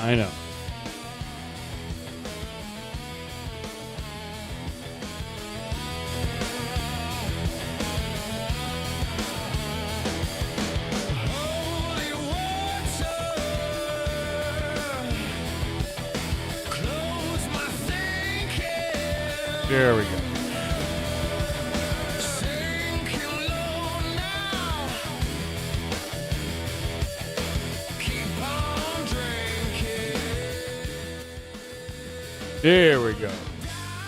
I know. There we go. There we go.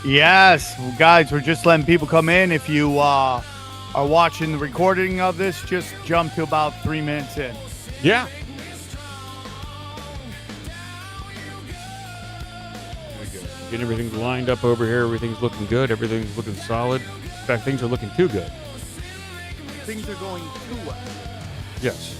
Yes, guys, we're just letting people come in. If you are watching the recording of this, just jump to about 3 minutes in. Yeah. Getting everything lined up over here. Everything's looking good. Everything's looking solid. In fact, things are looking too good. Things are going too well. Yes.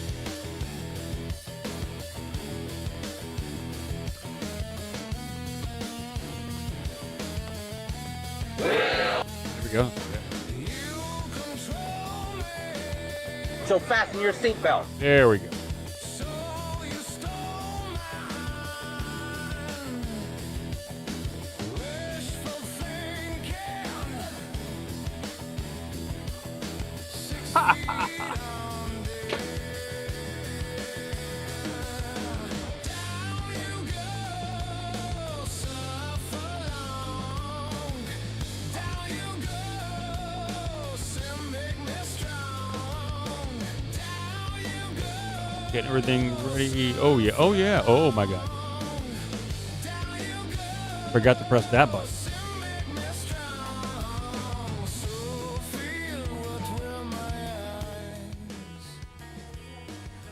There we go. So fasten your seatbelt. There we go. Getting everything ready. Oh, yeah. Oh, yeah. Oh, my God. Forgot to press that button.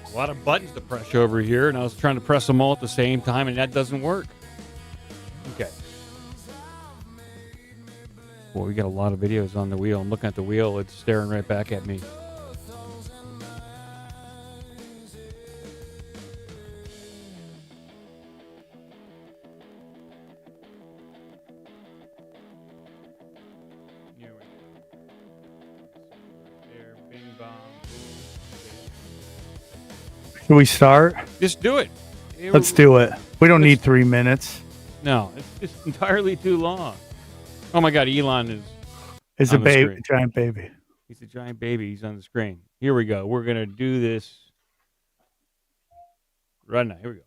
A lot of buttons to press over here, and I was trying to press them all at the same time, and that doesn't work. Okay. Boy, we got a lot of videos on the wheel. I'm looking at the wheel. It's staring right back at me. Should we start? Just do it. Let's do it. We don't need 3 minutes. No, it's entirely too long. Oh my God, Elon is. It's a baby, giant baby. He's a giant baby. He's on the screen. Here we go. We're gonna do this right now. Here we go.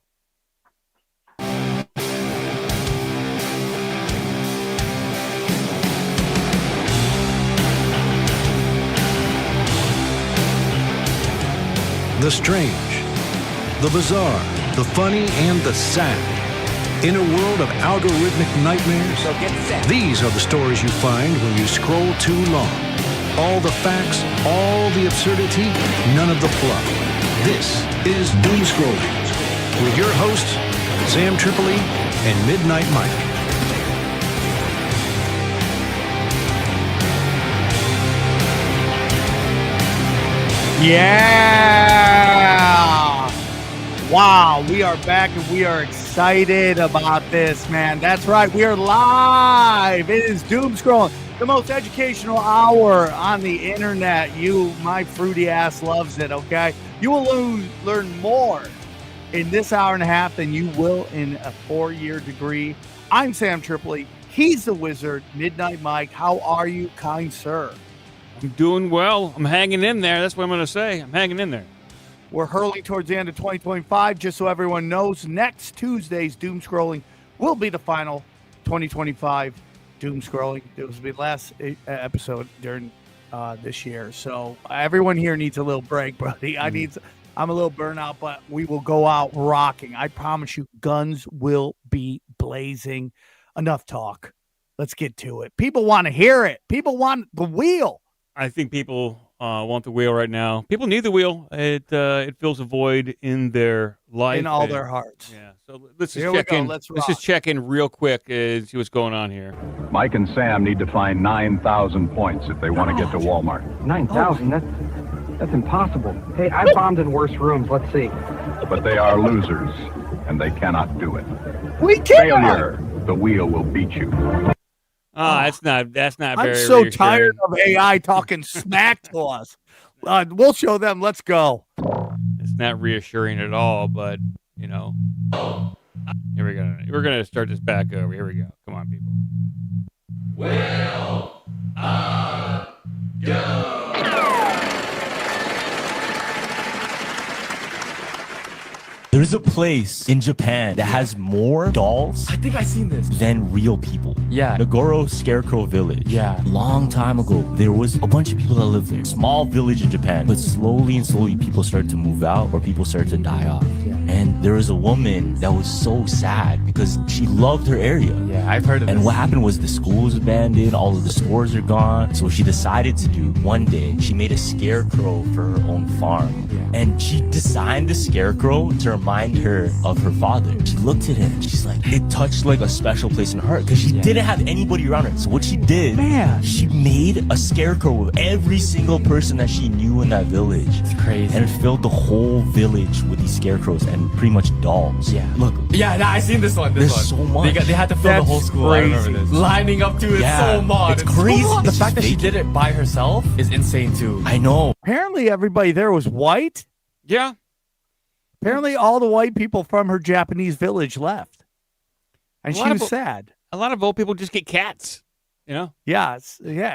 The strange, the bizarre, the funny, and the sad. In a world of algorithmic nightmares, So get set. these are the stories you find when you scroll too long. All the facts, all the absurdity, none of the fluff. This is Doomscrollin with your hosts, Sam Tripoli and Midnight Mike. Yeah! Wow, we are back and we are excited about this, man. That's right, we are live. It is Doomscrollin, the most educational hour on the internet. You, my fruity ass, loves it, okay? You will learn more in this hour and a half than you will in a 4-year degree. I'm Sam Tripoli. He's the wizard, Midnight Mike. How are you, kind sir? I'm doing well. I'm hanging in there. That's what I'm going to say. I'm hanging in there. We're hurling towards the end of 2025. Just so everyone knows, next Tuesday's Doomscrollin will be the final 2025 Doomscrollin. It was the last episode during this year. So everyone here needs a little break, buddy. I'm a little burnout, but we will go out rocking. I promise you, guns will be blazing. Enough talk. Let's get to it. People want to hear it. People want the wheel. I think people want the wheel right now. People need the wheel. It fills a void in their life. In all their hearts. Yeah. So let's Here just we check go. in. Let's just check in real quick and see what's going on here. Mike and Sam need to find 9,000 points if they want to get to Walmart. 9,000? That's impossible. Hey, I bombed in worse rooms. Let's see. But they are losers, and they cannot do it. We can. Failure, the wheel will beat you. That's not very I'm so reassuring. tired of AI talking smack to us. We'll show them. Let's go. It's not reassuring at all, but, you know. Here we go. We're going to start this back over. Here we go. Come on, people. There's a place in Japan that has more dolls I think I seen this. than real people. Yeah. Nagoro Scarecrow Village. Yeah. Long time ago, there was a bunch of people that lived there. Small village in Japan. But slowly and slowly, people started to move out or people started to die off. Yeah. And there was a woman that was so sad because she loved her area. Yeah, I've heard of And this. what happened was the school was abandoned, all of the stores are gone. So she decided to do, one day, she made a scarecrow for her own farm. Yeah. And she designed the scarecrow to remind her of her father. She looked at him and she's like, it touched like a special place in her heart because she didn't have anybody around her. So what she did, she made a scarecrow of every single person that she knew in that village. It's crazy. And it filled the whole village with these scarecrows and pretty much dolls. Yeah. Look. Yeah, nah, I seen this one. There's so much. They had to fill the whole school. crazy. I remember this. Lining up to it so much. It's crazy. The fact that she She's did it by herself is insane too. I know. Apparently, everybody there was white. Yeah. Apparently, all the white people from her Japanese village left, and A she lot was of- sad. A lot of old people just get cats, you know? Yeah,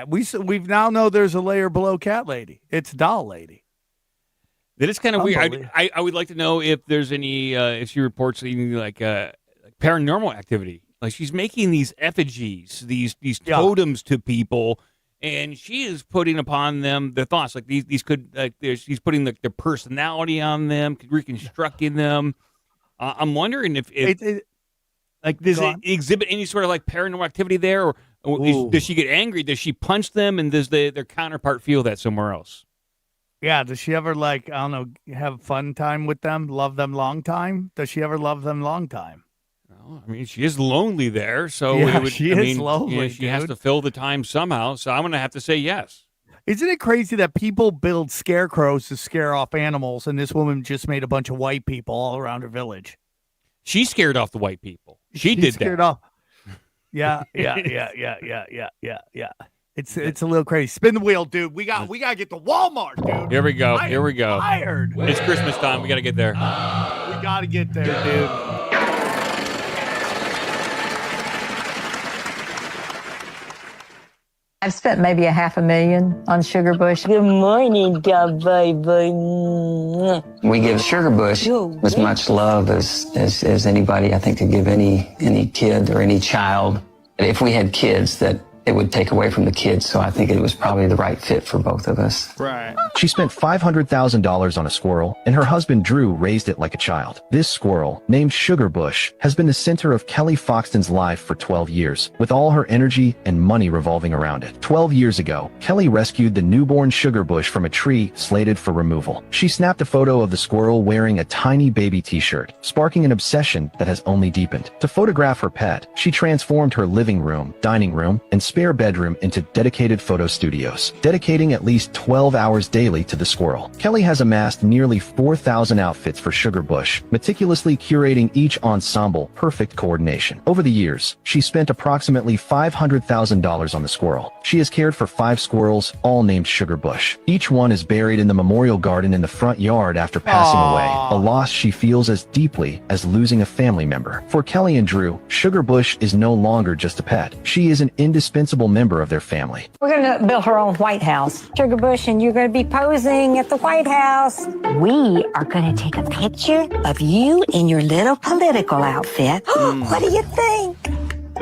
we've now know there's a layer below cat lady. It's doll lady. That is kind of weird. Unbelievable. I would like to know if there's any, if she reports any, like paranormal activity. Like she's making these effigies, these totems to people, and she is putting upon them their thoughts. Like these could, she's putting their personality on them, reconstructing them. I'm wondering if like, does it exhibit any sort of like paranormal activity there, or does she get angry? Does she punch them, and does their counterpart feel that somewhere else? Yeah, does she ever I don't know, have fun time with them, love them long time? Does she ever love them long time? Well, I mean, she is lonely there, so Yeah, it would, she I is mean, lonely, she has dude. to fill the time somehow. So I'm going to have to say yes. Isn't it crazy that people build scarecrows to scare off animals, and this woman just made a bunch of white people all around her village? She scared off the white people. She did scared that. off. Yeah. It's a little crazy. Spin the wheel, dude. We got to get to Walmart, dude. Here we go. I Here we am go. Tired. It's Christmas time. We got to get there. We got to get there, dude. I've spent maybe $500,000 on Sugar Bush. Good morning, baby. We give Sugar Bush as much love as anybody, I think, could give any kid or any child. If we had kids, that it would take away from the kids, so I think it was probably the right fit for both of us. Right. She spent $500,000 on a squirrel, and her husband Drew raised it like a child. This squirrel, named Sugar Bush, has been the center of Kelly Foxton's life for 12 years, with all her energy and money revolving around it. 12 years ago, Kelly rescued the newborn Sugar Bush from a tree slated for removal. She snapped a photo of the squirrel wearing a tiny baby t-shirt, sparking an obsession that has only deepened. To photograph her pet, she transformed her living room, dining room, and spare bedroom into dedicated photo studios, dedicating at least 12 hours daily to the squirrel. Kelly has amassed nearly 4,000 outfits for Sugar Bush, meticulously curating each ensemble, perfect coordination. Over the years, she spent approximately $500,000 on the squirrel. She has cared for 5 squirrels, all named Sugar Bush. Each one is buried in the memorial garden in the front yard after passing away, a loss she feels as deeply as losing a family member. For Kelly and Drew, Sugar Bush is no longer just a pet. She is an indispensable member of their family. We're going to build her own White House. Sugar Bush, and you're going to be posing at the White House. We are going to take a picture of you in your little political outfit. What do you think?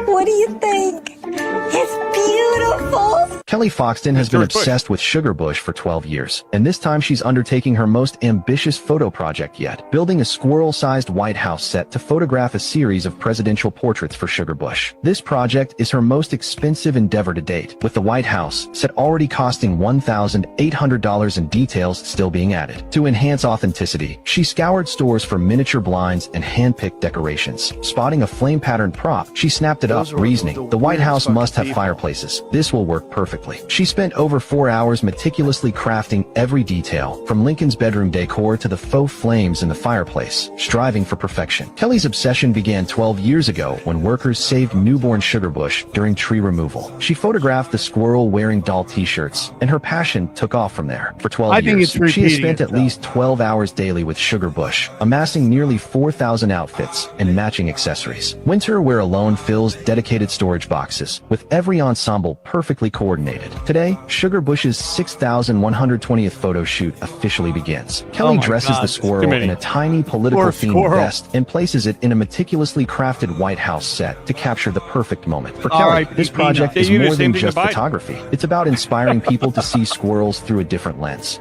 What do you think? It's beautiful. Kelly Foxton has been obsessed with Sugar Bush for 12 years, and this time she's undertaking her most ambitious photo project yet, building a squirrel-sized White House set to photograph a series of presidential portraits for Sugar Bush. This project is her most expensive endeavor to date, with the White House set already costing $1,800 and details still being added. To enhance authenticity, she scoured stores for miniature blinds and hand-picked decorations. Spotting a flame-patterned prop, she snapped it up, reasoning, the White House must have fireplaces. This will work perfectly. perfectly. She spent over 4 hours meticulously crafting every detail, from Lincoln's bedroom decor to the faux flames in the fireplace, striving for perfection. Kelly's obsession began 12 years ago when workers saved newborn Sugarbush during tree removal. She photographed the squirrel wearing doll t-shirts, and her passion took off from there. For 12 years, she has spent at least 12 hours daily with Sugarbush, amassing nearly 4,000 outfits and matching accessories. Winter Wear Alone fills dedicated storage boxes, with every ensemble perfectly coordinated. Today, Sugarbush's 6,120th photo shoot officially begins. Kelly dresses the squirrel in a tiny political-themed vest and places it in a meticulously crafted White House set to capture the perfect moment. For Kelly, this project is more than just photography. It's about inspiring people to see squirrels through a different lens.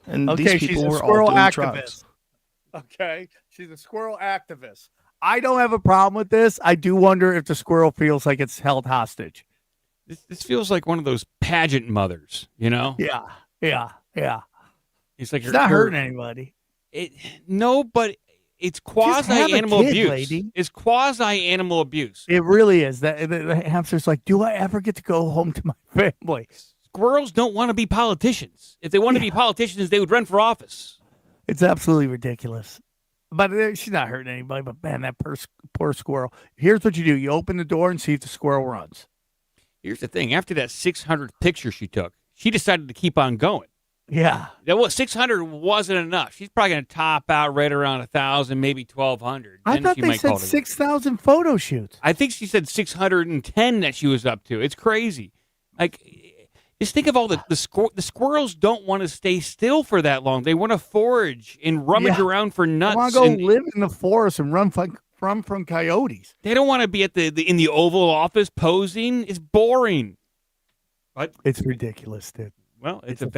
And okay, she's a squirrel activist. Okay, she's a squirrel activist. I don't have a problem with this. I do wonder if the squirrel feels like it's held hostage. This feels like one of those pageant mothers, you know? Yeah. It's like it's not hurting anybody. No, but it's quasi-animal abuse. Lady. It's quasi-animal abuse. It really is. The hamster's like, do I ever get to go home to my family? Squirrels don't want to be politicians. If they want to be politicians, they would run for office. It's absolutely ridiculous. But she's not hurting anybody. But, man, that poor squirrel. Here's what you do. You open the door and see if the squirrel runs. Here's the thing. After that 600th picture she took, she decided to keep on going. Yeah. 600 wasn't enough. She's probably going to top out right around 1,000, maybe 1,200. I thought they said 6,000 photo shoots. I think she said 610 that she was up to. It's crazy. Like, just think of all the squirrels don't want to stay still for that long. They want to forage and rummage around for nuts. They want to go live in the forest and run from coyotes. They don't want to be at in the Oval Office posing. It's boring. But it's ridiculous, dude. Well, it's a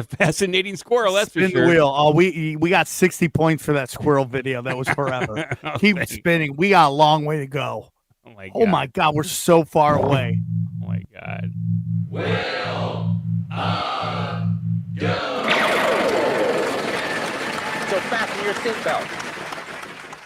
fascinating squirrel, that's Spin for sure. The wheel. Oh, we got 60 points for that squirrel video. That was forever. Keep spinning. We got a long way to go. Oh my God, we're so far away. Oh my God. So fasten your seatbelt.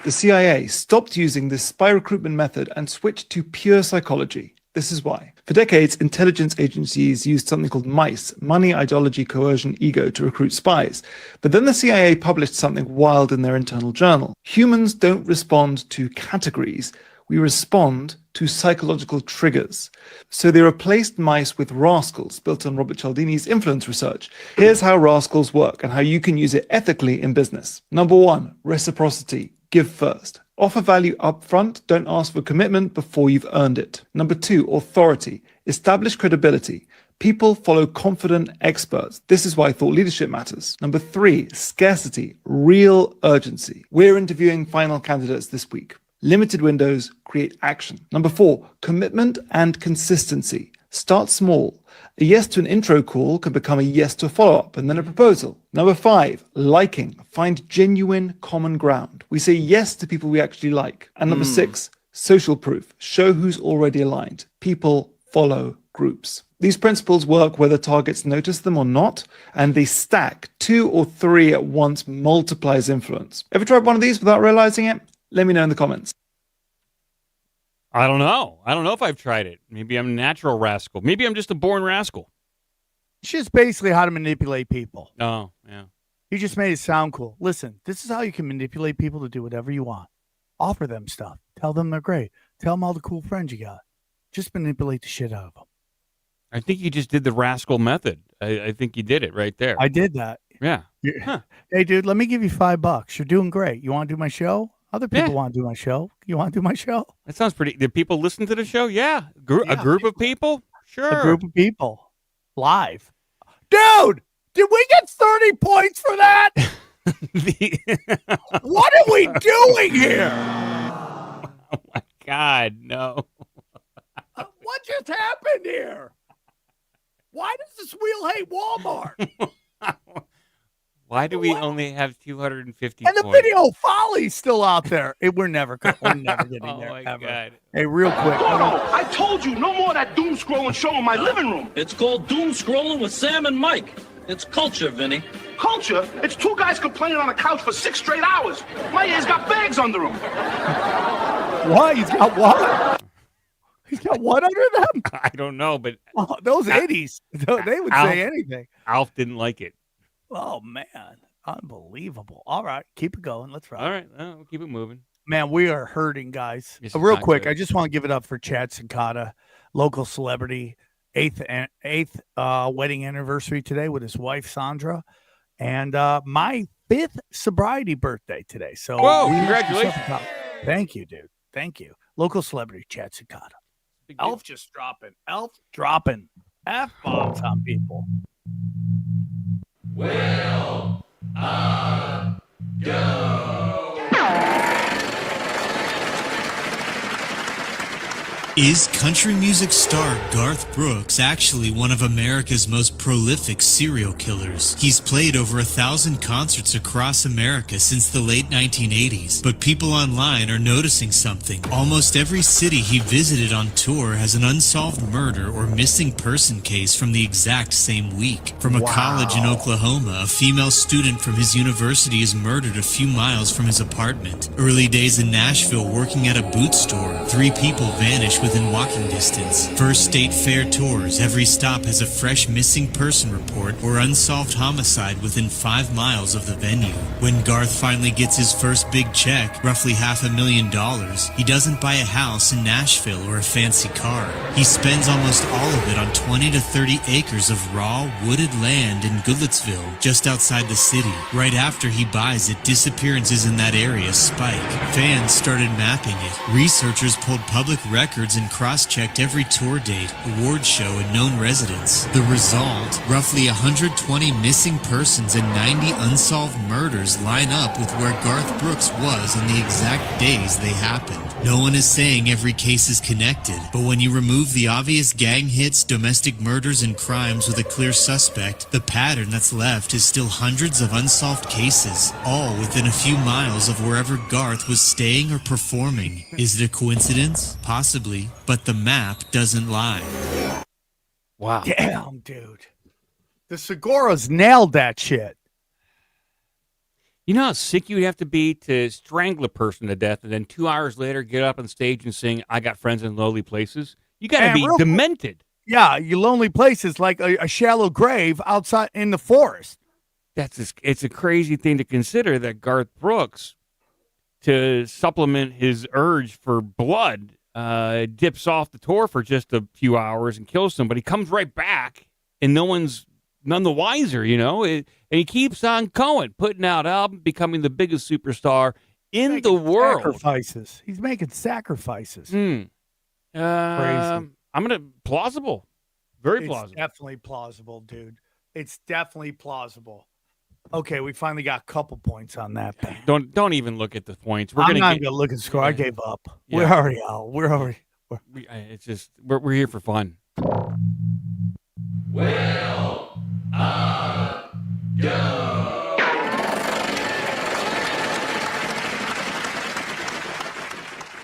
The CIA stopped using this spy recruitment method and switched to pure psychology. This is why. For decades, intelligence agencies used something called MICE, money, ideology, coercion, ego, to recruit spies. But then the CIA published something wild in their internal journal. Humans don't respond to categories. We respond to psychological triggers. So they replaced mice with Rascals, built on Robert Cialdini's influence research. Here's how Rascals work and how you can use it ethically in business. Number 1, reciprocity. Give first. Offer value up front. Don't ask for commitment before you've earned it. Number 2, authority. Establish credibility. People follow confident experts. This is why thought leadership matters. Number 3, scarcity. Real urgency. We're interviewing final candidates this week. Limited windows, create action. Number 4, commitment and consistency. Start small. A yes to an intro call can become a yes to a follow-up and then a proposal. Number 5, liking. Find genuine common ground. We say yes to people we actually like. And number 6, social proof. Show who's already aligned. People follow groups. These principles work whether targets notice them or not, and they stack. 2 or 3 at once multiplies influence. Ever tried one of these without realizing it? Let me know in the comments. I don't know. I don't know if I've tried it. Maybe I'm a natural rascal. Maybe I'm just a born rascal. It's just basically how to manipulate people. Oh, yeah. He just made it sound cool. Listen, this is how you can manipulate people to do whatever you want. Offer them stuff. Tell them they're great. Tell them all the cool friends you got. Just manipulate the shit out of them. I think you just did the rascal method. I think you did it right there. I did that. Yeah. Huh. Hey, dude, let me give you $5. You're doing great. You want to do my show? Other people want to do my show. You want to do my show? That sounds pretty. Did people listen to the show? Yeah. A group of people? Sure. A group of people. Live. Dude, did we get 30 points for that? What are we doing here? Oh, my God. No. What just happened here? Why does this wheel hate Walmart? Why do we only have 250 And the points? video folly's still out there. We're never getting there. My ever. God. Hey, real quick. I told you, no more of that Doomscrollin show in my living room. It's called Doomscrollin with Sam and Mike. It's culture, Vinny. Culture? It's 2 guys complaining on a couch for 6 straight hours. My ears got bags under them. What? He's got what? He's got what under them? I don't know, but those 80s, they would say anything. Alf didn't like it. Oh, man. Unbelievable. All right. Keep it going. Let's ride. All right. We'll keep it moving. Man, we are hurting, guys. This is Real not quick, good. I just want to give it up for Chad Sincata, local celebrity, eighth wedding anniversary today with his wife, Sandra, and my 5th sobriety birthday today. So, whoa, congratulations. Thank you, dude. Thank you. Local celebrity, Chad Sincata. Elf just dropping. Elf dropping F-bombs on people. Will go. Is country music star Garth Brooks actually one of America's most prolific serial killers? He's played over 1,000 concerts across America since the late 1980s, but people online are noticing something. Almost every city he visited on tour has an unsolved murder or missing person case from the exact same week. From a college in Oklahoma, a female student from his university is murdered a few miles from his apartment. Early days in Nashville working at a boot store, 3 people vanish within walking distance. First state fair tours, every stop has a fresh missing person report or unsolved homicide within 5 miles of the venue. When Garth finally gets his first big check, roughly $500,000, he doesn't buy a house in Nashville or a fancy car. He spends almost all of it on 20 to 30 acres of raw, wooded land in Goodlettsville, just outside the city. Right after he buys it, disappearances in that area spike. Fans started mapping it. Researchers pulled public records and cross-checked every tour date, award show, and known residents. The result, roughly 120 missing persons and 90 unsolved murders line up with where Garth Brooks was on the exact days they happened. No one is saying every case is connected, but when you remove the obvious gang hits, domestic murders, and crimes with a clear suspect, the pattern that's left is still hundreds of unsolved cases, all within a few miles of wherever Garth was staying or performing. Is it a coincidence? Possibly, but the map doesn't lie. Wow. Damn, dude. The Segoras nailed that shit. You know how sick you'd have to be to strangle a person to death and then 2 hours later get up on stage and sing, I Got Friends in Lowly Places? You got to be demented. Yeah, you lonely places like a shallow grave outside in the forest. It's a crazy thing to consider that Garth Brooks, to supplement his urge for blood, dips off the tour for just a few hours and kills somebody, comes right back, and none the wiser, you know? And he keeps on going, putting out albums, becoming the biggest superstar in the world. Sacrifices. He's making sacrifices. Crazy. I'm going to, plausible. Very plausible. It's definitely plausible, dude. It's definitely plausible. Okay, we finally got a couple points on that. Don't even look at the points. I'm not going to look at the score. I gave up. Yeah. We're already out. It's just, we're here for fun. Will go.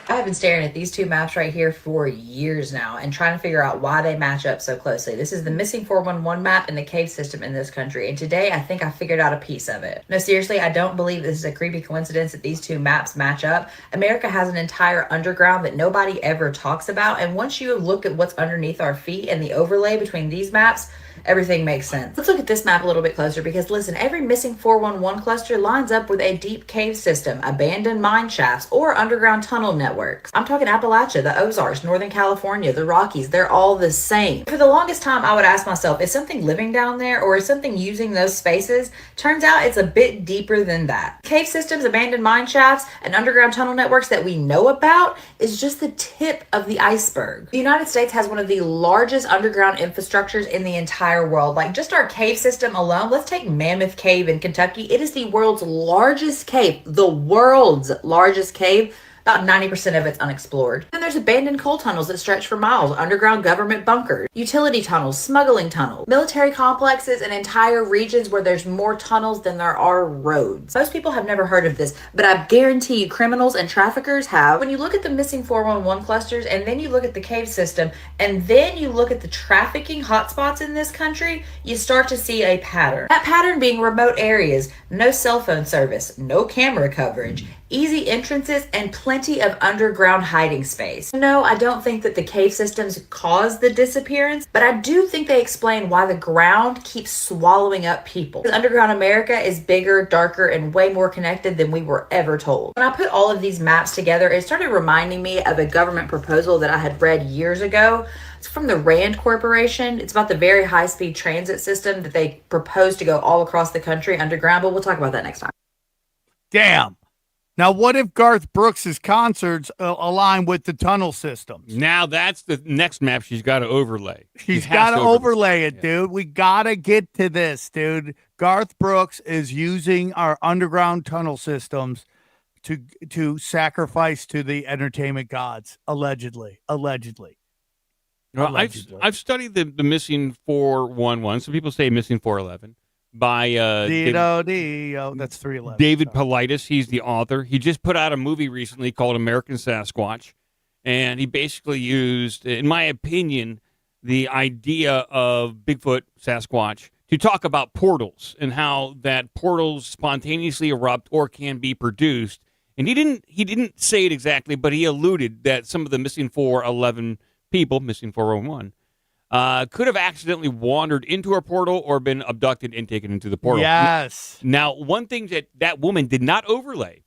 I've been staring at these two maps right here for years now and trying to figure out why they match up so closely. This is the missing 411 map and the cave system in this country, and today I think I figured out a piece of it. No, seriously, I don't believe this is a creepy coincidence that these two maps match up. America has an entire underground that nobody ever talks about, and once you look at what's underneath our feet and the overlay between these maps, everything makes sense. Let's look at this map a little bit closer because listen, every missing 411 cluster lines up with a deep cave system, abandoned mine shafts, or underground tunnel networks. I'm talking Appalachia, the Ozarks, Northern California, the Rockies, they're all the same. For the longest time, I would ask myself, is something living down there or is something using those spaces? Turns out it's a bit deeper than that. Cave systems, abandoned mine shafts, and underground tunnel networks that we know about is just the tip of the iceberg. The United States has one of the largest underground infrastructures in the entire world. Like just our cave system alone, let's take Mammoth Cave in Kentucky. It is the world's largest cave, the world's largest cave. About 90% of it's unexplored. And there's abandoned coal tunnels that stretch for miles, underground government bunkers, utility tunnels, smuggling tunnels, military complexes, and entire regions where there's more tunnels than there are roads. Most people have never heard of this, but I guarantee you criminals and traffickers have. When you look at the missing 411 clusters, and then you look at the cave system, and then you look at the trafficking hotspots in this country, you start to see a pattern. That pattern being remote areas, no cell phone service, no camera coverage, easy entrances, and plenty of underground hiding space. No, I don't think that the cave systems caused the disappearance, but I do think they explain why the ground keeps swallowing up people. Because underground America is bigger, darker, and way more connected than we were ever told. When I put all of these maps together, it started reminding me of a government proposal that I had read years ago. It's from the Rand Corporation. It's about the very high-speed transit system that they proposed to go all across the country underground, but we'll talk about that next time. Damn. Now, what if Garth Brooks' concerts align with the tunnel systems? Now that's the next map she's got to overlay. She's got to overlay it, dude. We got to get to this, dude. Garth Brooks is using our underground tunnel systems to sacrifice to the entertainment gods, allegedly. Well, I've studied the Missing 411. Some people say Missing 411 by that's 311. David Paulides. He's the author. He just put out a movie recently called American Sasquatch, and he basically used, in my opinion, the idea of Bigfoot, Sasquatch, to talk about portals and how that portals spontaneously erupt or can be produced. And he didn't say it exactly, but he alluded that some of the Missing 411 people, Missing 401, could have accidentally wandered into a portal or been abducted and taken into the portal. Yes. Now, one thing that woman did not overlay,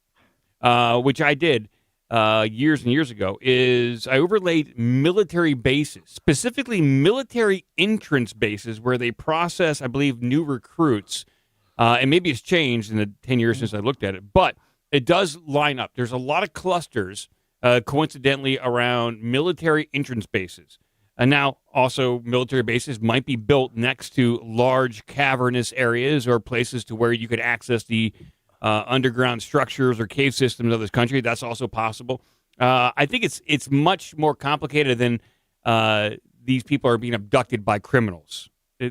which I did years and years ago, is I overlaid military bases, specifically military entrance bases where they process, I believe, new recruits. And maybe it's changed in the 10 years since I looked at it, but it does line up. There's a lot of clusters, coincidentally, around military entrance bases. And now, also, military bases might be built next to large cavernous areas or places to where you could access the underground structures or cave systems of this country. That's also possible. I think it's much more complicated than these people are being abducted by criminals.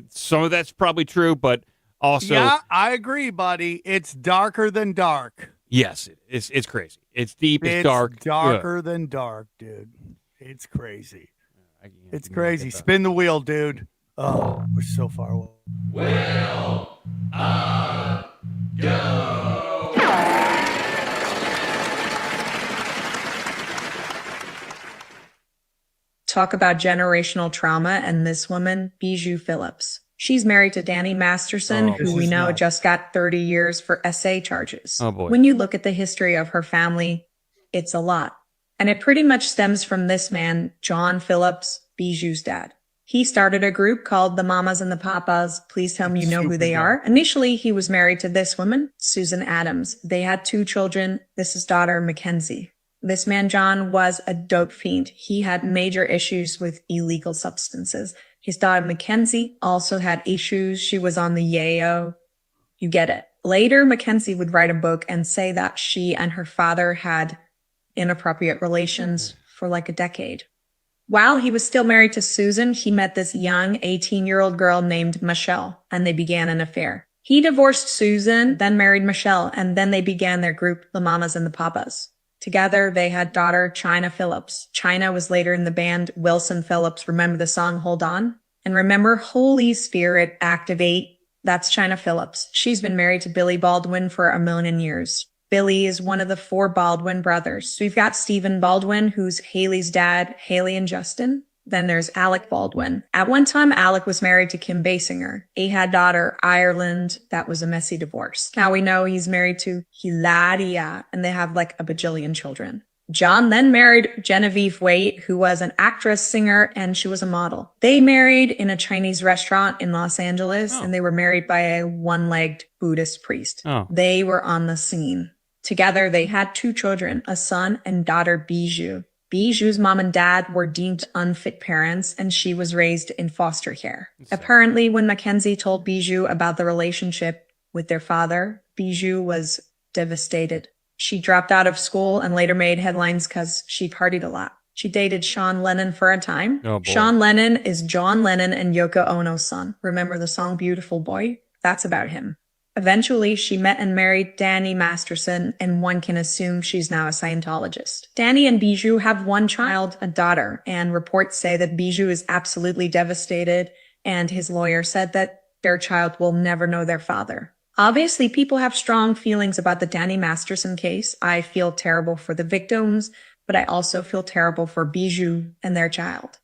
Some of that's probably true, but also... Yeah, I agree, buddy. It's darker than dark. Yes, it's crazy. It's deep, it's dark. It's darker than dark, dude. It's crazy. It's crazy. Spin the wheel, dude. Oh, we're so far away. Wheel of Doom. Talk about generational trauma, and this woman, Bijou Phillips. She's married to Danny Masterson, who we know just got 30 years for SA charges. Oh, boy. When you look at the history of her family, it's a lot. And it pretty much stems from this man, John Phillips, Bijou's dad. He started a group called the Mamas and the Papas. Please tell me you know who they are. Initially, he was married to this woman, Susan Adams. They had 2 children. This is daughter Mackenzie. This man, John, was a dope fiend. He had major issues with illegal substances. His daughter, Mackenzie, also had issues. She was on the yayo. You get it. Later, Mackenzie would write a book and say that she and her father had inappropriate relations for like a decade. While he was still married to Susan, he met this young 18-year-old girl named Michelle, and they began an affair. He divorced Susan, then married Michelle, and then they began their group, the Mamas and the Papas. Together, they had daughter China Phillips. China was later in the band Wilson Phillips. Remember the song Hold On? And remember Holy Spirit Activate? That's China Phillips. She's been married to Billy Baldwin for a million years. Billy is one of the 4 Baldwin brothers. So we've got Stephen Baldwin, who's Haley's dad, Haley and Justin. Then there's Alec Baldwin. At one time, Alec was married to Kim Basinger. He had daughter Ireland. That was a messy divorce. Now we know he's married to Hilaria, and they have like a bajillion children. John then married Genevieve Waite, who was an actress, singer, and she was a model. They married in a Chinese restaurant in Los Angeles, and they were married by a one-legged Buddhist priest. They were on the scene. Together, they had 2 children, a son and daughter Bijou. Bijou's mom and dad were deemed unfit parents, and she was raised in foster care. Apparently, when Mackenzie told Bijou about the relationship with their father, Bijou was devastated. She dropped out of school and later made headlines because she partied a lot. She dated Sean Lennon for a time. Oh, boy. Sean Lennon is John Lennon and Yoko Ono's son. Remember the song Beautiful Boy? That's about him. Eventually, she met and married Danny Masterson, and one can assume she's now a Scientologist. Danny and Bijou have 1 child, a daughter, and reports say that Bijou is absolutely devastated, and his lawyer said that their child will never know their father. Obviously, people have strong feelings about the Danny Masterson case. I feel terrible for the victims, but I also feel terrible for Bijou and their child.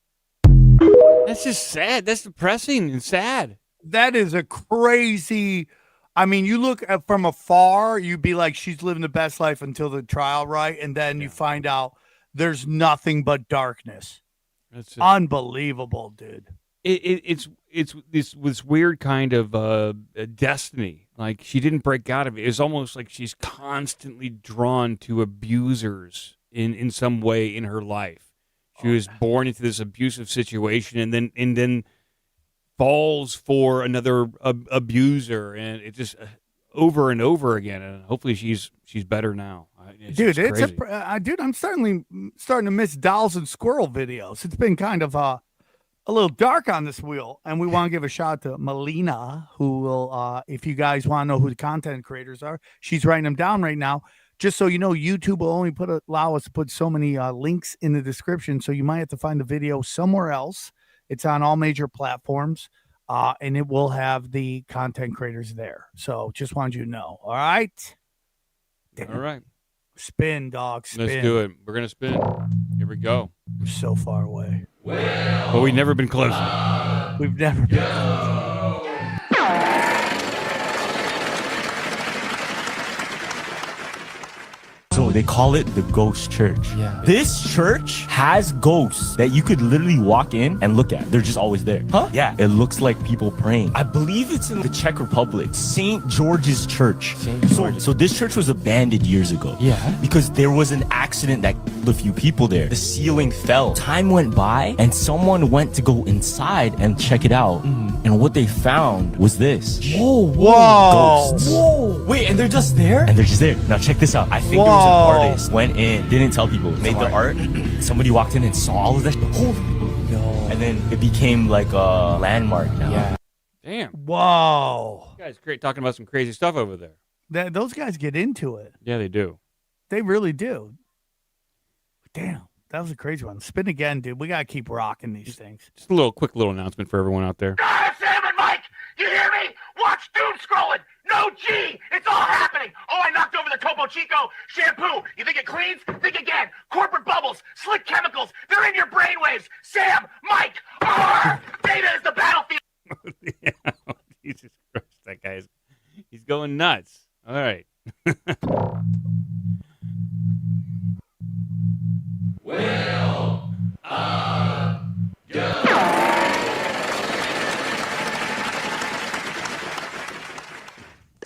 That's just sad. That's depressing and sad. That is a crazy. I mean, you look at from afar, you'd be like, she's living the best life until the trial, right? And then you find out there's nothing but darkness. That's just unbelievable, dude. It's this weird kind of destiny. Like she didn't break out of it. It's almost like she's constantly drawn to abusers in some way in her life. She was born into this abusive situation, and then falls for another abuser, and it just over and over again. And hopefully she's better now. Dude, dude, I'm starting to miss Dolls and Squirrel videos. It's been kind of a little dark on this wheel, and we want to give a shout out to Melina, who will, if you guys want to know who the content creators are, she's writing them down right now. Just so you know, YouTube will only allow us to put so many links in the description, so you might have to find the video somewhere else. It's on all major platforms, and it will have the content creators there. So just wanted you to know. All right? All right. Spin, dog, spin. Let's do it. We're going to spin. Here we go. We're so far away. But we've never been closer. We've never been closer. So they call it the ghost church. Yeah. This church has ghosts that you could literally walk in and look at. They're just always there. Huh? Yeah. It looks like people praying. I believe it's in the Czech Republic. St. George's Church. So this church was abandoned years ago. Yeah. Because there was an accident that killed a few people there. The ceiling fell. Time went by and someone went to go inside and check it out. And what they found was this. Whoa. Ghosts. Whoa. Wait, and they're just there? And they're just there. Now check this out. I think there was an artist went in, didn't tell people, made the art. Somebody walked in and saw all of that. Holy no. And then it became like a landmark now. Yeah. Damn. Whoa. You guys great talking about some crazy stuff over there. Those guys get into it. Yeah, they do. They really do. Damn. That was a crazy one. Spin again, dude. We got to keep rocking these things. Just a quick little announcement for everyone out there. Sam and Mike, you hear me? Watch Doomscrollin. No G. It's all happening. Oh, I knocked over the Topo Chico shampoo. You think it cleans? Think again. Corporate bubbles, slick chemicals. They're in your brainwaves. Sam, Mike, data is the battlefield. Yeah. Jesus Christ, that guy's he's going nuts. All right. Will go.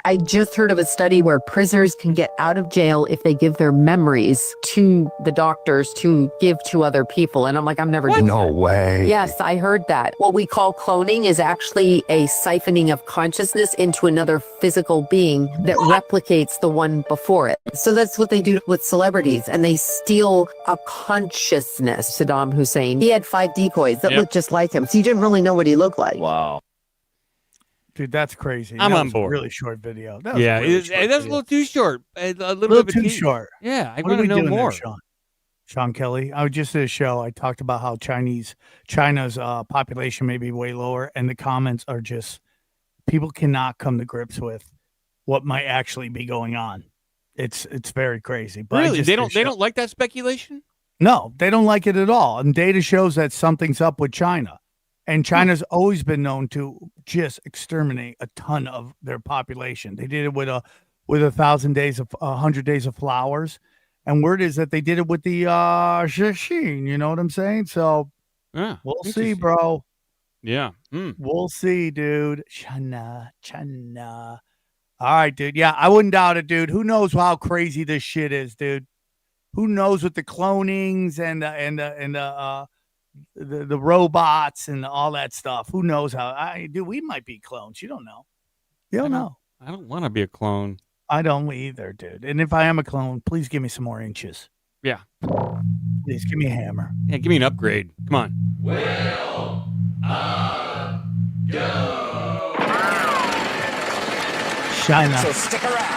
I just heard of a study where prisoners can get out of jail if they give their memories to the doctors to give to other people. And I'm like, I'm never doing that. No way. Yes, I heard that. What we call cloning is actually a siphoning of consciousness into another physical being that replicates the one before it. So that's what they do with celebrities. And they steal a consciousness. Saddam Hussein, he had 5 decoys that looked just like him. So you didn't really know what he looked like. Wow. Dude, that's crazy. I'm that on was board. A really short video. That That's a little too short. A little bit too short. Yeah, I What want are to we know doing more. there, Sean Kelly. I was just at a show. I talked about how China's population may be way lower, and the comments are just people cannot come to grips with what might actually be going on. It's very crazy. But Really, they don't like that speculation. No, they don't like it at all. And data shows that something's up with China. And China's always been known to just exterminate a ton of their population. They did it with 1,000 days of 100 days of flowers, and word is that they did it with the Shashin. You know what I'm saying? So we'll see, bro. Yeah, we'll see, dude. China. All right, dude. Yeah, I wouldn't doubt it, dude. Who knows how crazy this shit is, dude? Who knows with the clonings and the robots and all that stuff. Who knows how? We might be clones. You don't know. You don't know. I don't want to be a clone. I don't either, dude. And if I am a clone, please give me some more inches. Yeah. Please give me a hammer. Yeah, give me an upgrade. Come on. Will go. China. So stick around.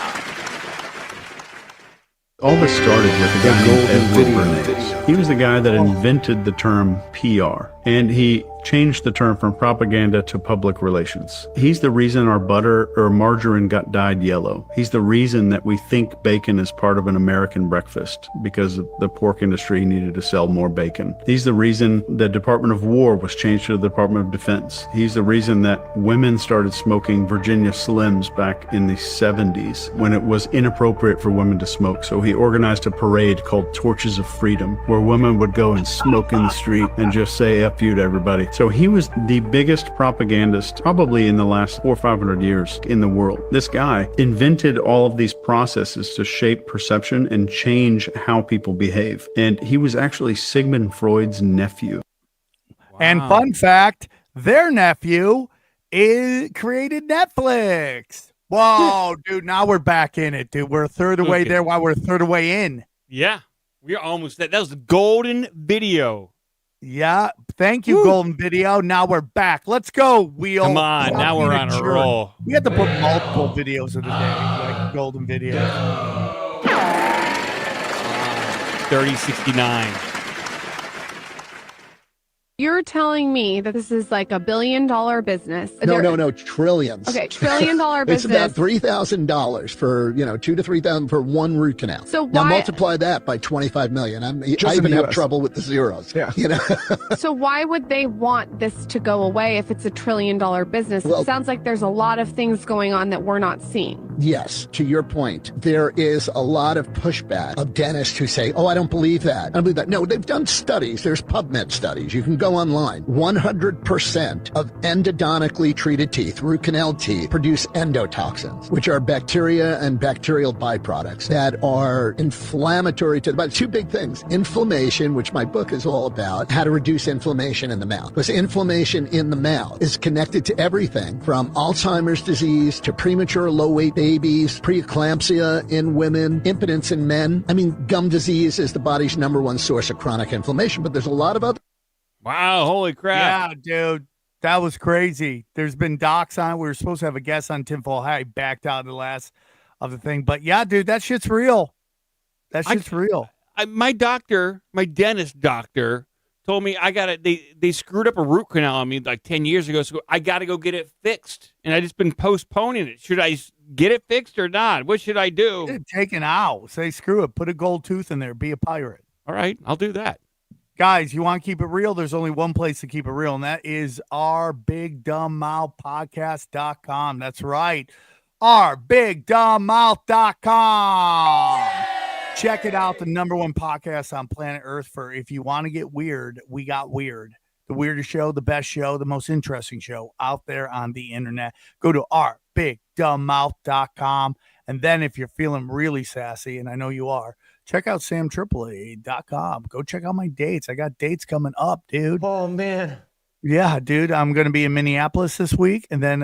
All this started with a guy named Bernays. He was the guy that invented the term PR. and he changed the term from propaganda to public relations. He's the reason our butter or margarine got dyed yellow. He's the reason that we think bacon is part of an American breakfast because the pork industry needed to sell more bacon. He's the reason the Department of War was changed to the Department of Defense. He's the reason that women started smoking Virginia Slims back in the 70s when it was inappropriate for women to smoke. So he organized a parade called Torches of Freedom, where women would go and smoke in the street and just say F you to everybody. So he was the biggest propagandist probably in the last 400 or 500 years in the world. This guy invented all of these processes to shape perception and change how people behave. And he was actually Sigmund Freud's nephew. And fun fact, their nephew created Netflix. Whoa, dude, now we're back in it, dude. We're a third of the way there while we're a third of the way in. Yeah, we're almost there. That was the golden video. Yeah, thank you, Golden Video. Now we're back. Let's go, Wheel. Come on, now we're on a roll. We had to put multiple videos of the day, like Golden Video. 3069. You're telling me that this is like $1 billion business. No, trillions. Okay, $1 trillion business. It's about $3,000 for, $2,000 to $3,000 for one root canal. So now why- multiply that by 25 million. I Just in even the have US. trouble with the zeros. Yeah. So why would they want this to go away if it's $1 trillion business? Well- It sounds like there's a lot of things going on that we're not seeing. Yes, to your point, there is a lot of pushback of dentists who say, oh, I don't believe that. I don't believe that. No, they've done studies. There's PubMed studies. You can go online. 100% of endodontically treated teeth, root canal teeth, produce endotoxins, which are bacteria and bacterial byproducts that are inflammatory to the body. Two big things. Inflammation, which my book is all about, how to reduce inflammation in the mouth. Because inflammation in the mouth is connected to everything from Alzheimer's disease to premature low-weight babies, preeclampsia in women, impotence in men. I mean, gum disease is the body's #1 source of chronic inflammation, but there's a lot of other. Wow, holy crap. Yeah, dude. That was crazy. There's been docs on. We were supposed to have a guest on Tinfoil Hat. He backed out of the last of the thing. But yeah, dude, that shit's real. That shit's real. My dentist doctor told me they screwed up a root canal on me like 10 years ago, so I got to go get it fixed. And I just been postponing it. Should I get it fixed or not? What should I do? Take an owl. Say, screw it. Put a gold tooth in there. Be a pirate. All right, I'll do that. Guys, you want to keep it real? There's only one place to keep it real, and that is ourbigdumbbmouthpodcast.com. That's right. ourbigdumbbmouth.com. Check it out. The #1 podcast on planet Earth for if you want to get weird, we got weird. The weirdest show, the best show, the most interesting show out there on the internet. Go to ourbigdumbbmouth.com. And then if you're feeling really sassy, and I know you are, check out samtripoli.com. Go check out my dates. I got dates coming up, dude. Oh, man. Yeah, dude. I'm going to be in Minneapolis this week. And then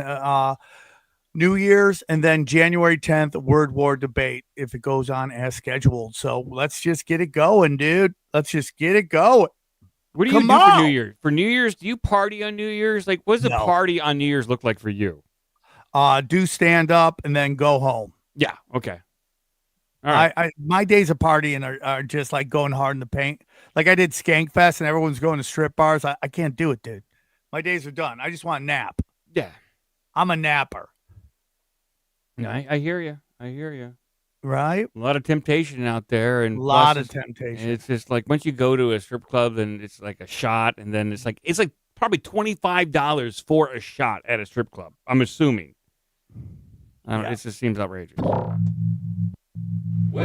New Year's. And then January 10th, Word War debate if it goes on as scheduled. So let's just get it going, dude. Let's just get it going. What do you do for New Year's? For New Year's, do you party on New Year's? Like, what does a party on New Year's look like for you? Do stand up and then go home. Yeah. Okay. All right. My days of partying are just like going hard in the paint. Like I did Skank Fest and everyone's going to strip bars. I can't do it, dude. My days are done. I just want to nap. Yeah. I'm a napper. I hear you. I hear you. Right? A lot of temptation out there. And a lot of temptation. It's just like once you go to a strip club and it's like a shot and then it's like probably $25 for a shot at a strip club. I'm assuming. I don't know. It just seems outrageous. Will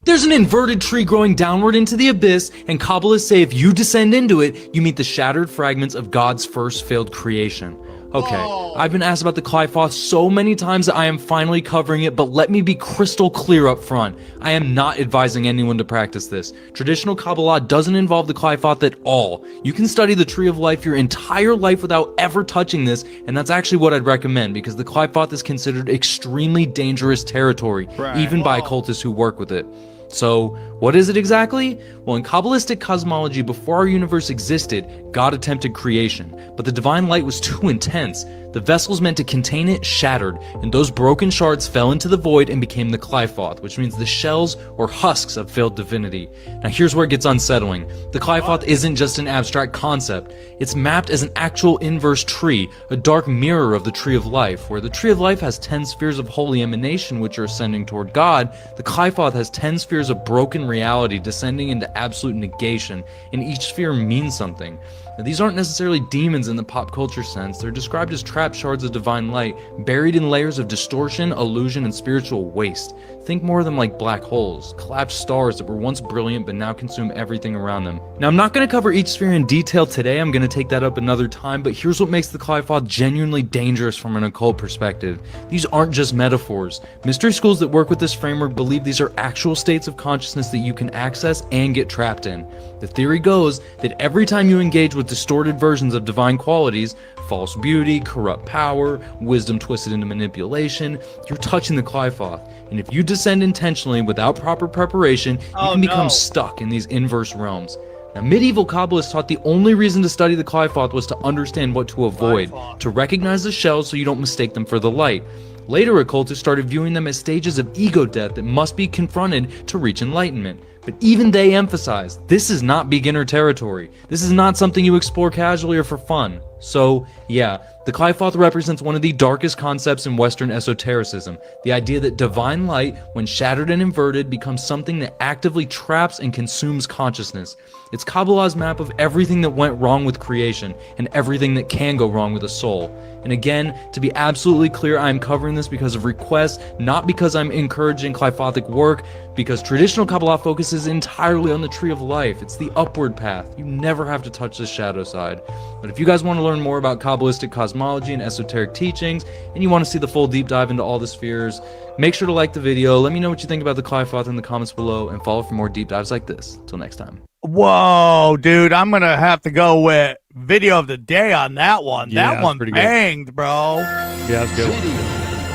There's an inverted tree growing downward into the abyss, and Kabbalists say if you descend into it, you meet the shattered fragments of God's first failed creation. Okay, I've been asked about the Qliphoth so many times that I am finally covering it, but let me be crystal clear up front. I am not advising anyone to practice this. Traditional Kabbalah doesn't involve the Qliphoth at all. You can study the Tree of Life your entire life without ever touching this, and that's actually what I'd recommend, because the Qliphoth is considered extremely dangerous territory, even by occultists who work with it. So, what is it exactly? Well, in Kabbalistic cosmology, before our universe existed, God attempted creation, but the divine light was too intense. The vessels meant to contain it shattered, and those broken shards fell into the void and became the Qliphoth, which means the shells or husks of failed divinity. Now here's where it gets unsettling. The Qliphoth isn't just an abstract concept. It's mapped as an actual inverse tree, a dark mirror of the Tree of Life. Where the Tree of Life has 10 spheres of holy emanation which are ascending toward God, the Qliphoth has 10 spheres of broken reality descending into absolute negation, and each sphere means something. Now, these aren't necessarily demons in the pop culture sense. They're described as trapped shards of divine light, buried in layers of distortion, illusion, and spiritual waste. Think more of them like black holes, collapsed stars that were once brilliant but now consume everything around them. Now, I'm not going to cover each sphere in detail today. I'm going to take that up another time, but here's what makes the Qliphoth genuinely dangerous from an occult perspective. These aren't just metaphors. Mystery schools that work with this framework believe these are actual states of consciousness that you can access and get trapped in. The theory goes that every time you engage with distorted versions of divine qualities, false beauty, corrupt power, wisdom twisted into manipulation, you're touching the Qliphoth. And if you descend intentionally without proper preparation, you can become stuck in these inverse realms. Now, medieval Kabbalists taught the only reason to study the Qliphoth was to understand what to avoid, to recognize the shells so you don't mistake them for the light. Later, occultists started viewing them as stages of ego death that must be confronted to reach enlightenment. But even they emphasize, this is not beginner territory. This is not something you explore casually or for fun. So, yeah, the Qliphoth represents one of the darkest concepts in Western esotericism. The idea that divine light, when shattered and inverted, becomes something that actively traps and consumes consciousness. It's Kabbalah's map of everything that went wrong with creation and everything that can go wrong with a soul. And again, to be absolutely clear, I'm covering this because of request, not because I'm encouraging Qliphothic work, because traditional Kabbalah focuses entirely on the Tree of Life. It's the upward path. You never have to touch the shadow side. But if you guys want to learn more about Kabbalistic cosmology and esoteric teachings, and you want to see the full deep dive into all the spheres, make sure to like the video, let me know what you think about the Qliphoth in the comments below, and follow for more deep dives like this. Till next time. Whoa, dude, I'm going to have to go with video of the day on that one. Yeah, that one banged, bro. Yeah, that's good.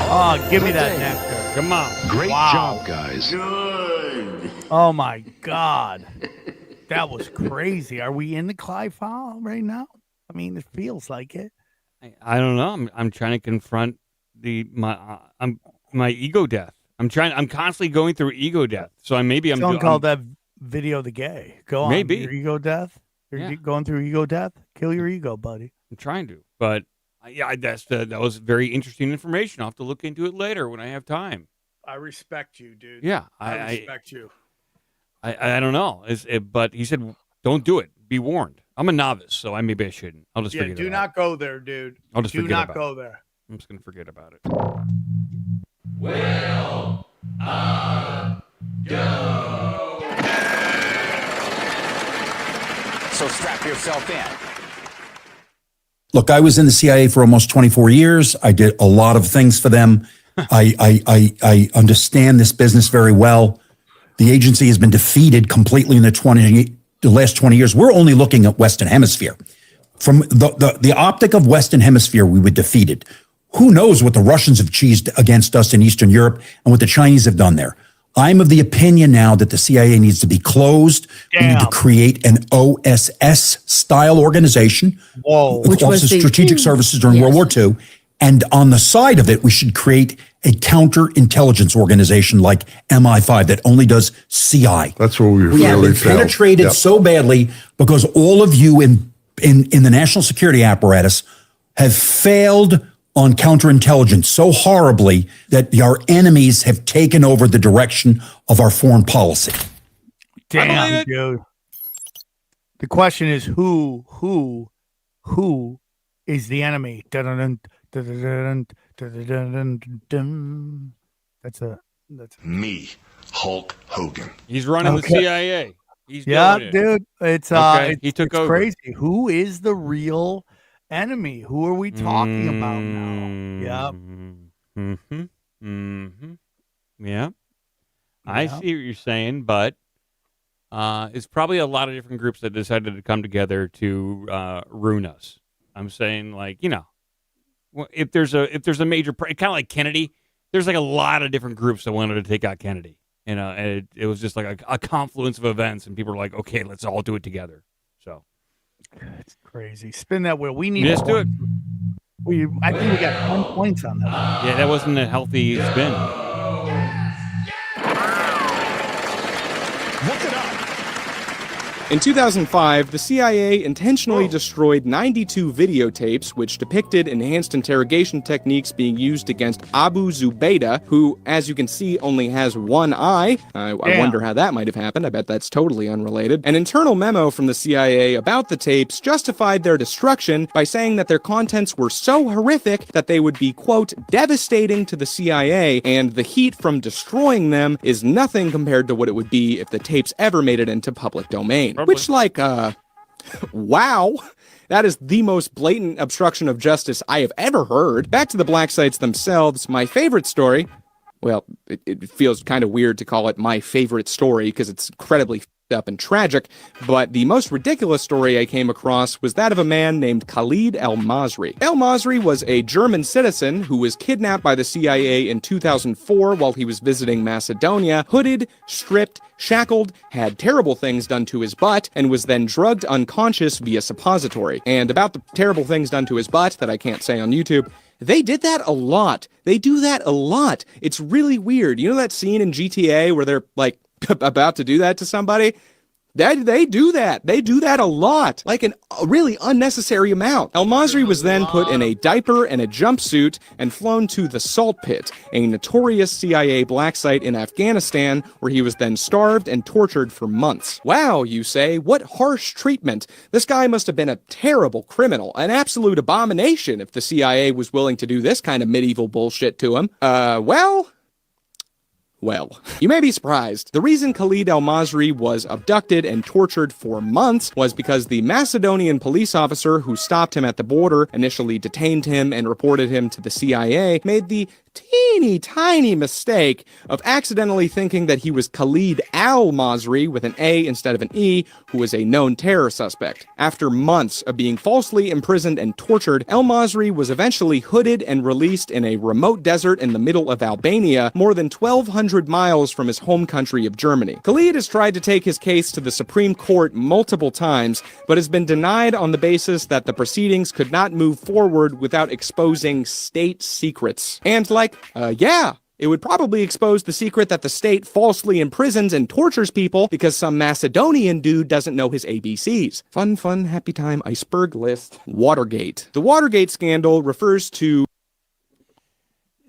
Oh, give me that nectar. Come on. Great job, guys. Good. Oh, my God. That was crazy. Are we in the Qliphoth right now? I mean, it feels like it. I don't know. I'm trying to confront my ego death. I'm constantly going through ego death. So I'm called that video of the gay. Go on. Maybe. Your ego death? You're going through ego death? Kill your ego, buddy. I'm trying to, but yeah, that was very interesting information. I'll have to look into it later when I have time. I respect you, dude. Yeah, I respect you. I don't know, but he said don't do it. Be warned. I'm a novice, so maybe I shouldn't. I'll just forget. Do not go there, dude. I'll just do forget not about go it. there. I'm just gonna forget about it. Will go. So strap yourself in. Look, I was in the CIA for almost 24 years. I did a lot of things for them. I understand this business very well. The agency has been defeated completely in the last 20 years. We're only looking at Western Hemisphere. From the optic of Western Hemisphere, we were defeated. Who knows what the Russians have cheesed against us in Eastern Europe and what the Chinese have done there. I'm of the opinion now that the CIA needs to be closed. We need to create an OSS-style organization. Whoa. With Office of Strategic Services during World War II. And on the side of it, we should create a counterintelligence organization like MI5 that only does CI. That's where we have been penetrated so badly because all of you in the national security apparatus have failed on counterintelligence so horribly that our enemies have taken over the direction of our foreign policy. Damn, dude. The question is who is the enemy? That's me, Hulk Hogan. He's running the CIA. He's doing it. Dude. It's he took over. Crazy. Who is the real enemy? Who are we talking about now? Yeah. I see what you're saying, but it's probably a lot of different groups that decided to come together to ruin us. I'm saying, if there's a major, kind of like Kennedy, there's like a lot of different groups that wanted to take out Kennedy. And it was just like a confluence of events, and people were like, okay, let's all do it together. So it's crazy. Spin that wheel. We need just do it. I think we got 10 points on that. Yeah, that wasn't a healthy spin. Look it up. In 2005, the CIA intentionally destroyed 92 videotapes which depicted enhanced interrogation techniques being used against Abu Zubaydah, who, as you can see, only has one eye. I wonder how that might have happened. I bet that's totally unrelated. An internal memo from the CIA about the tapes justified their destruction by saying that their contents were so horrific that they would be, quote, devastating to the CIA, and the heat from destroying them is nothing compared to what it would be if the tapes ever made it into public domain. Which, like, wow. That is the most blatant obstruction of justice I have ever heard. Back to the black sites themselves, my favorite story, well, it feels kind of weird to call it my favorite story because it's incredibly f***ed up and tragic, but the most ridiculous story I came across was that of a man named Khalid El-Masri. El-Masri was a German citizen who was kidnapped by the CIA in 2004 while he was visiting Macedonia, hooded, stripped, shackled, had terrible things done to his butt, and was then drugged unconscious via suppository. And about the terrible things done to his butt that I can't say on YouTube, they did that a lot. They do that a lot. It's really weird. You know that scene in GTA where they're, like, about to do that to somebody? They do that. They do that a lot. Like a really unnecessary amount. El-Masri was then put in a diaper and a jumpsuit and flown to the Salt Pit, a notorious CIA black site in Afghanistan, where he was then starved and tortured for months. Wow, you say, what harsh treatment. This guy must have been a terrible criminal, an absolute abomination if the CIA was willing to do this kind of medieval bullshit to him. Well, you may be surprised. The reason Khalid El-Masri was abducted and tortured for months was because the Macedonian police officer who stopped him at the border, initially detained him and reported him to the CIA, made the teeny tiny mistake of accidentally thinking that he was Khalid Al-Masri with an A instead of an E, who was a known terror suspect. After months of being falsely imprisoned and tortured, El-Masri was eventually hooded and released in a remote desert in the middle of Albania, more than 1,200 miles from his home country of Germany. Khalid has tried to take his case to the Supreme Court multiple times, but has been denied on the basis that the proceedings could not move forward without exposing state secrets. And it would probably expose the secret that the state falsely imprisons and tortures people because some Macedonian dude doesn't know his ABCs. Fun, happy time, iceberg list. Watergate. The Watergate scandal refers to...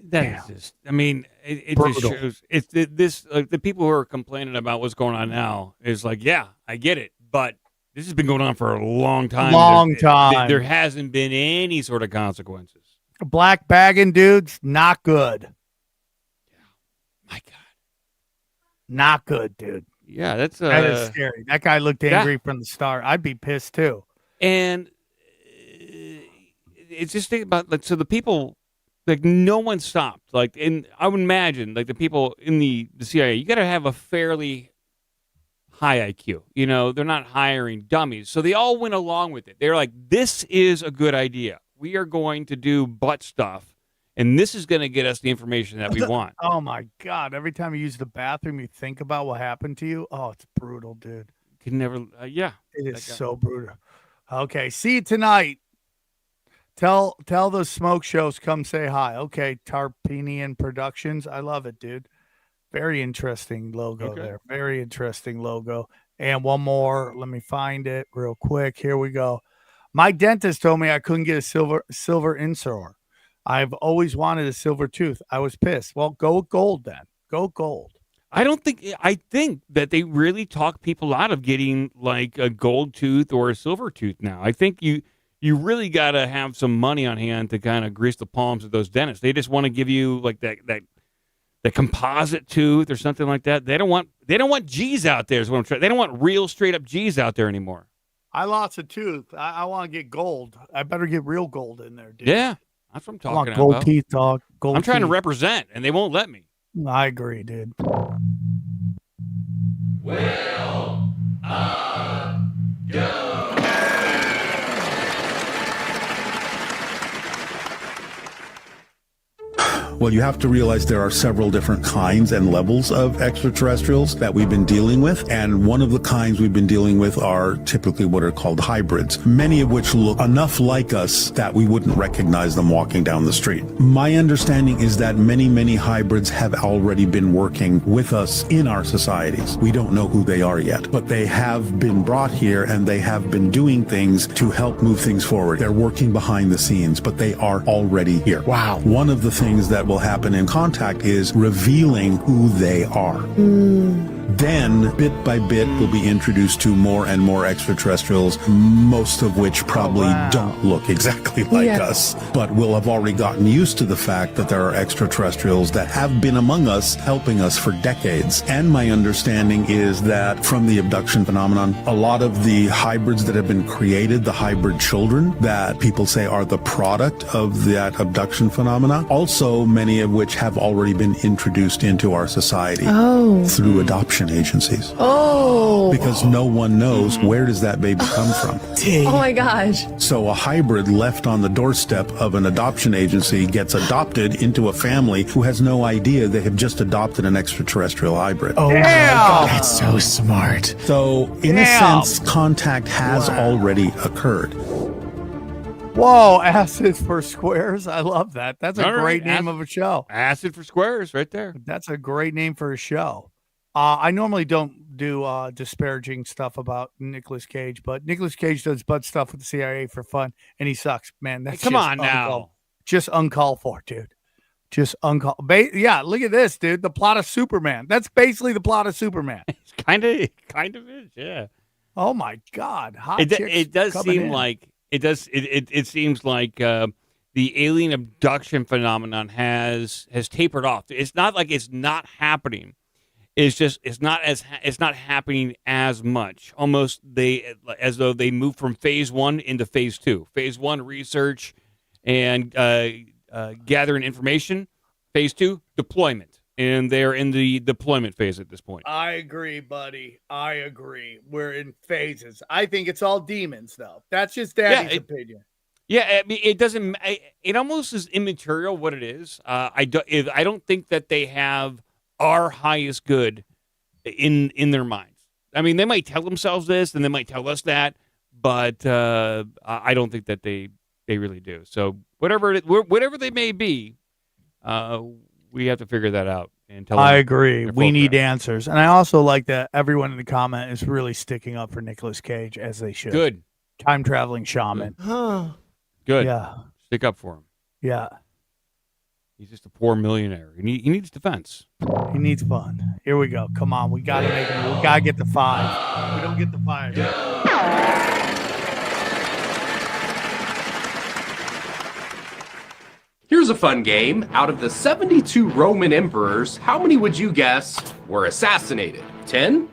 That is just, I mean, it just shows, the people who are complaining about what's going on now is like, yeah, I get it, but this has been going on for a long time. There hasn't been any sort of consequences. Black bagging dudes, not good. My God. Not good, dude. Yeah, that is scary. That guy looked angry from the start. I'd be pissed too. And it's just think about, like, so the people, like, no one stopped. Like, and I would imagine, like, the people in the CIA, you got to have a fairly high IQ. You know, they're not hiring dummies. So they all went along with it. They're like, this is a good idea. We are going to do butt stuff, and this is going to get us the information that we want. Oh, my God. Every time you use the bathroom, you think about what happened to you. Oh, it's brutal, dude. Could never, yeah. It is so brutal. Okay, see you tonight. Tell the smoke shows come say hi. Okay, Tarpinian Productions. I love it, dude. Very interesting logo there. Very interesting logo. And one more. Let me find it real quick. Here we go. My dentist told me I couldn't get a silver insert. I've always wanted a silver tooth. I was pissed. Well, go with gold then. Go gold. I think that they really talk people out of getting like a gold tooth or a silver tooth now. I think you really got to have some money on hand to kind of grease the palms of those dentists. They just want to give you like that composite tooth or something like that. They don't want G's out there. Is what I'm trying. They don't want real straight up G's out there anymore. I lost a tooth. I want to get gold. I better get real gold in there, dude. Yeah, that's what I'm talking gold about. Teeth, dog. Gold I'm trying teeth. to represent, and they won't let me. I agree, dude. Well, you have to realize there are several different kinds and levels of extraterrestrials that we've been dealing with, and one of the kinds we've been dealing with are typically what are called hybrids, many of which look enough like us that we wouldn't recognize them walking down the street. My understanding is that many hybrids have already been working with us in our societies. We don't know who they are yet, but they have been brought here and they have been doing things to help move things forward. They're working behind the scenes, but they are already here. Wow. One of the things that will happen in contact is revealing who they are. Then, bit by bit, we'll be introduced to more and more extraterrestrials, most of which probably don't look exactly like us. But we'll have already gotten used to the fact that there are extraterrestrials that have been among us, helping us for decades. And my understanding is that from the abduction phenomenon, a lot of the hybrids that have been created, the hybrid children that people say are the product of that abduction phenomena, also many of which have already been introduced into our society through adoption agencies. Because no one knows where does that baby come from. Oh my gosh. So a hybrid left on the doorstep of an adoption agency gets adopted into a family who has no idea they have just adopted an extraterrestrial hybrid. That's so smart. So in a sense, contact has already occurred. Whoa, Acid for Squares. I love that. That's a great name of a show. Acid for Squares right there. That's a great name for a show. I normally don't do disparaging stuff about Nicolas Cage, but Nicolas Cage does butt stuff with the CIA for fun, and he sucks, man. That's come on now. Just uncalled for, dude. Just uncalled. Yeah, look at this, dude. The plot of Superman. That's basically the plot of Superman. It's kind of is, yeah. Oh my God. It does seem like it seems like the alien abduction phenomenon has tapered off. It's not like it's not happening. It's just it's not happening as much. Almost as though they moved from phase 1 into phase 2. Phase 1 research and gathering information. Phase 2 deployment, and they're in the deployment phase at this point. I agree, buddy. I agree. We're in phases. I think it's all demons, though. That's just Daddy's opinion. Yeah, I mean, it doesn't. It almost is immaterial what it is. I don't think that they have our highest good in their minds. I mean, they might tell themselves this, and they might tell us that, but I don't think that they really do. So whatever they may be, we have to figure that out. And tell I agree. We need answers, and I also like that everyone in the comment is really sticking up for Nicolas Cage as they should. Good. Time traveling shaman. Good. Yeah. Stick up for him. Yeah. He's just a poor millionaire. He needs defense. He needs fun. Here we go. Come on. We got to make him. We got to get the 5. We don't get the 5. Here's a fun game. Out of the 72 Roman emperors, how many would you guess were assassinated? 10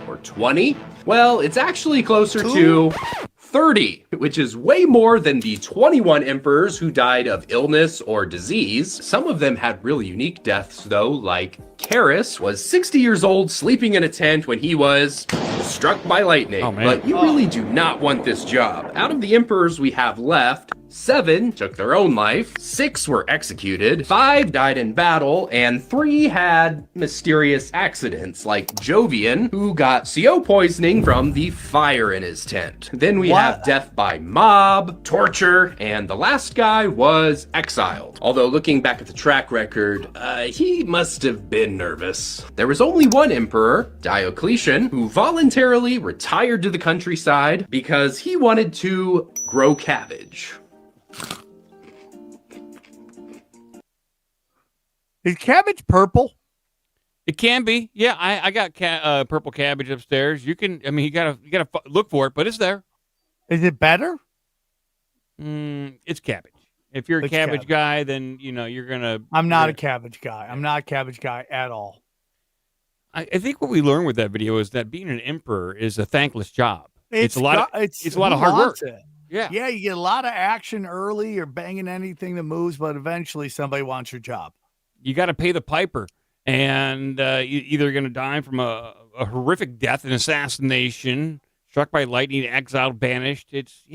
or 20? Well, it's actually closer to 30, which is way more than the 21 emperors who died of illness or disease. Some of them had really unique deaths though, like Carus was 60 years old sleeping in a tent when he was struck by lightning. Oh, man. But you really do not want this job. Out of the emperors we have left, 7 took their own life, 6 were executed, 5 died in battle, and 3 had mysterious accidents, like Jovian, who got CO poisoning from the fire in his tent. Then we have death by mob, torture, and the last guy was exiled. Although looking back at the track record, he must have been nervous. There was only one emperor, Diocletian, who voluntarily retired to the countryside because he wanted to grow cabbage. Is cabbage purple? It can be. Yeah, I got purple cabbage upstairs. You can. I mean, you gotta look for it, but it's there. Is it better? It's cabbage. If you're a cabbage guy, then you're gonna. I'm not a cabbage guy. I'm not a cabbage guy at all. I think what we learned with that video is that being an emperor is a thankless job. It's a lot of hard work. Yeah, you get a lot of action early. You're banging anything that moves, but eventually somebody wants your job. You got to pay the piper, and you're either going to die from a horrific death, an assassination, struck by lightning, exiled, banished. It's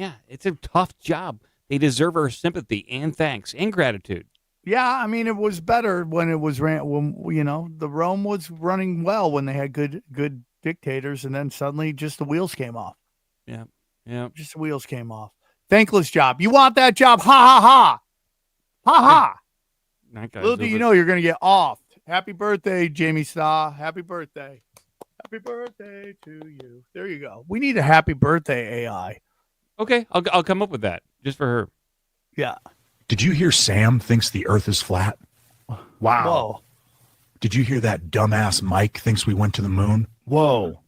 a tough job. They deserve our sympathy and thanks and gratitude. Yeah, I mean, it was better when it was when the Rome was running well when they had good dictators, and then suddenly just the wheels came off. Yeah. Just the wheels came off. Thankless job. You want that job? Ha ha ha, ha ha. Little do you know you're gonna get off. Happy birthday, Jamie Starr. Happy birthday. Happy birthday to you. There you go. We need a happy birthday AI. Okay, I'll come up with that just for her. Yeah. Did you hear Sam thinks the earth is flat? Wow. Whoa. Did you hear that dumbass Mike thinks we went to the moon? Whoa.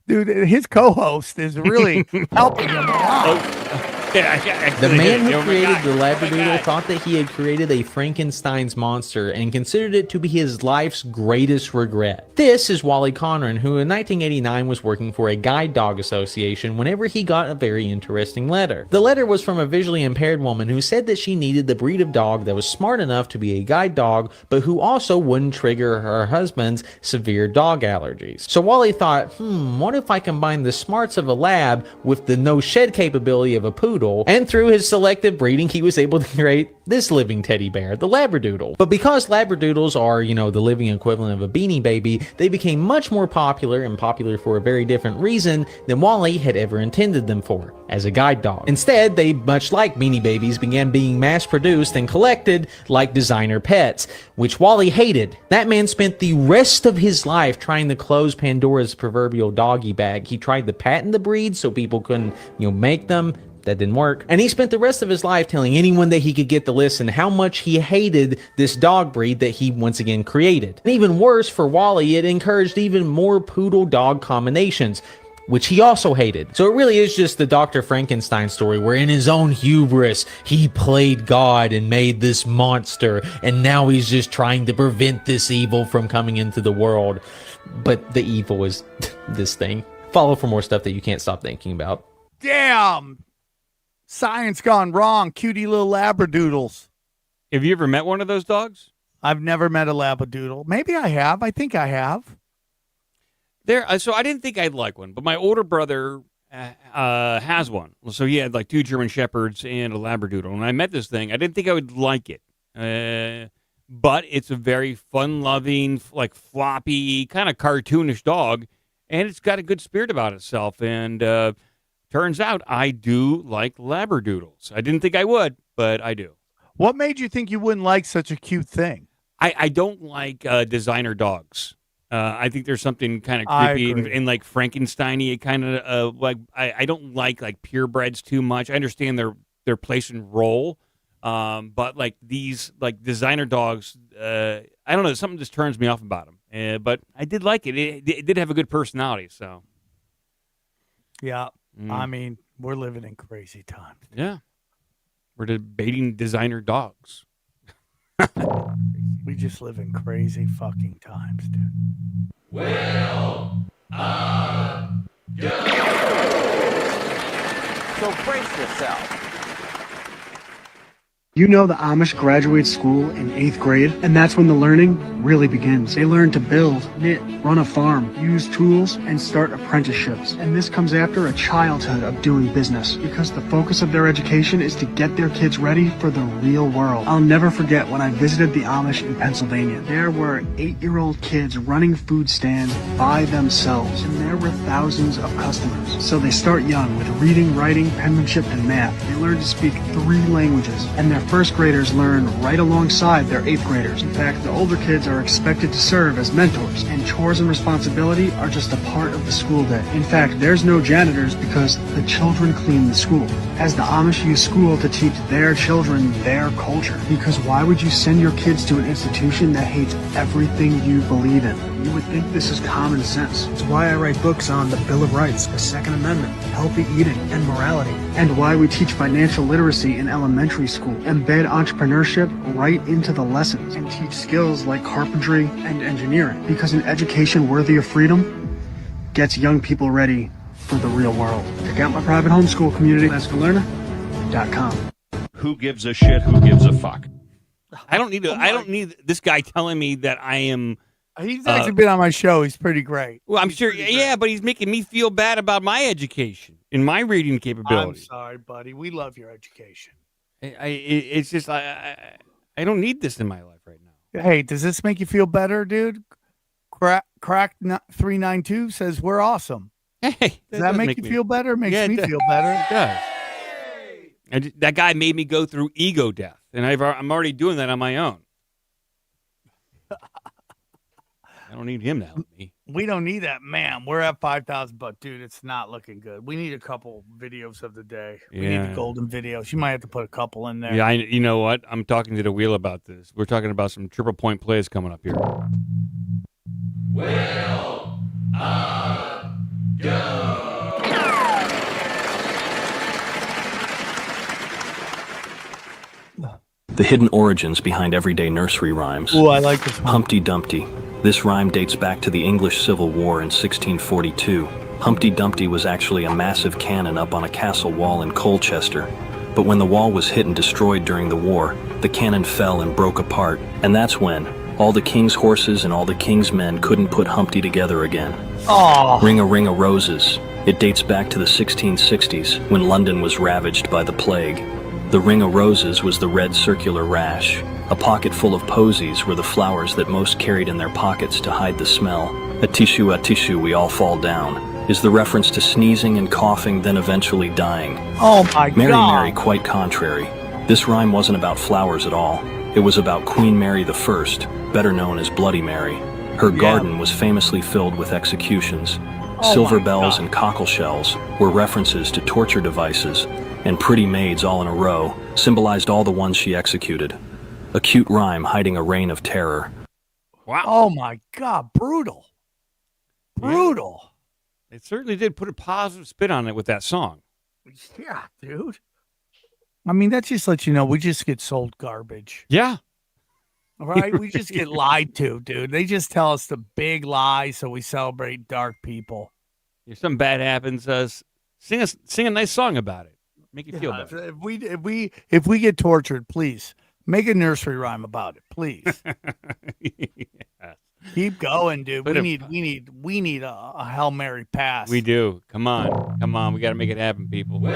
Dude, his co-host is really helping him a lot. The man who created the Labradoodle thought that he had created a Frankenstein's monster and considered it to be his life's greatest regret. This is Wally Conran, who in 1989 was working for a guide dog association whenever he got a very interesting letter. The letter was from a visually impaired woman who said that she needed the breed of dog that was smart enough to be a guide dog, but who also wouldn't trigger her husband's severe dog allergies. So Wally thought, what if I combine the smarts of a lab with the no shed capability of a poodle? And through his selective breeding, he was able to create this living teddy bear, the Labradoodle. But because Labradoodles are, the living equivalent of a Beanie Baby, they became much more popular, and popular for a very different reason than Wally had ever intended them for, as a guide dog. Instead, they, much like Beanie Babies, began being mass-produced and collected like designer pets, which Wally hated. That man spent the rest of his life trying to close Pandora's proverbial doggy bag. He tried to patent the breed so people couldn't, make them. That didn't work. And he spent the rest of his life telling anyone that he could get to listen how much he hated this dog breed that he once again created. And even worse for Wally, it encouraged even more poodle-dog combinations, which he also hated. So it really is just the Dr. Frankenstein story where in his own hubris, he played God and made this monster, and now he's just trying to prevent this evil from coming into the world. But the evil is this thing. Follow for more stuff that you can't stop thinking about. Damn! Science gone wrong. Cutie little Labradoodles. Have you ever met one of those dogs? I've never met a Labradoodle. Maybe I have. I think I have. So I didn't think I'd like one, but my older brother has one. So he had like 2 German Shepherds and a Labradoodle. And I met this thing. I didn't think I would like it. But it's a very fun-loving, like floppy, kind of cartoonish dog. And it's got a good spirit about itself. And turns out I do like Labradoodles. I didn't think I would, but I do. What made you think you wouldn't like such a cute thing? I don't like designer dogs. I think there's something kind of creepy and like Frankenstein-y kind of like I don't like purebreds too much. I understand their place and role, but like these like designer dogs, I don't know, something just turns me off about them. But I did like it. It did have a good personality. So yeah. I mean, we're living in crazy times. Yeah. We're debating designer dogs. We just live in crazy fucking times, dude. Will So brace yourself. You know the Amish graduate school in 8th grade, and that's when the learning really begins. They learn to build, knit, run a farm, use tools, and start apprenticeships. And this comes after a childhood of doing business, because the focus of their education is to get their kids ready for the real world. I'll never forget when I visited the Amish in Pennsylvania. There were 8-year-old kids running food stands by themselves, and there were thousands of customers. So they start young with reading, writing, penmanship, and math. They learn to speak 3 languages, and their first graders learn right alongside their 8th graders. In fact, the older kids are expected to serve as mentors, and chores and responsibility are just a part of the school day. In fact, there's no janitors because the children clean the school, as the Amish use school to teach their children their culture. Because why would you send your kids to an institution that hates everything you believe in? You would think this is common sense. It's why I write books on the Bill of Rights, the Second Amendment, healthy eating, and morality. And why we teach financial literacy in elementary school, embed entrepreneurship right into the lessons, and teach skills like carpentry and engineering. Because an education worthy of freedom gets young people ready for the real world. Check out my private homeschool community, LaskALearner.com. Who gives a shit? Who gives a fuck? I don't need this guy telling me that I am. He's actually been on my show. He's pretty great. Well, I'm sure. Yeah, but he's making me feel bad about my education and my reading capability. I'm sorry, buddy. We love your education. It's just I don't need this in my life right now. Hey, does this make you feel better, dude? Crack 392 says we're awesome. Hey, does that make you feel better? Makes me feel better. It does. That guy made me go through ego death, and I'm already doing that on my own. I don't need him to help me. We don't need that, man. We're at 5,000, but dude, it's not looking good. We need a couple videos of the day. We need the golden videos. You might have to put a couple in there. Yeah, you know what? I'm talking to the wheel about this. We're talking about some triple point plays coming up here. Wheel of Doom. The hidden origins behind everyday nursery rhymes. Oh, I like this one. Humpty Dumpty. This rhyme dates back to the English Civil War in 1642. Humpty Dumpty was actually a massive cannon up on a castle wall in Colchester. But when the wall was hit and destroyed during the war, the cannon fell and broke apart. And that's when all the king's horses and all the king's men couldn't put Humpty together again. Oh. Ring-a-ring-a roses. It dates back to the 1660s when London was ravaged by the plague. The ring of roses was the red circular rash. A pocket full of posies were the flowers that most carried in their pockets to hide the smell. A tissue, we all fall down, is the reference to sneezing and coughing, then eventually dying. Oh my Mary, God. Mary, quite contrary. This rhyme wasn't about flowers at all. It was about Queen Mary I, better known as Bloody Mary. Her garden was famously filled with executions. Silver bells and cockle shells were references to torture devices, and pretty maids all in a row symbolized all the ones she executed. A cute rhyme hiding a reign of terror. Wow. Oh my God, brutal. Brutal. Yeah. It certainly did put a positive spin on it with that song. Yeah, dude. I mean, that just lets you know we just get sold garbage. Yeah. All right? We just get lied to, dude. They just tell us the big lie, so we celebrate dark people. If something bad happens, sing a nice song about it. Make you feel better. If we get tortured, please make a nursery rhyme about it, please. Yes. Keep going, dude. We need a Hail Mary pass. We do. Come on. We got to make it happen, people. Wheel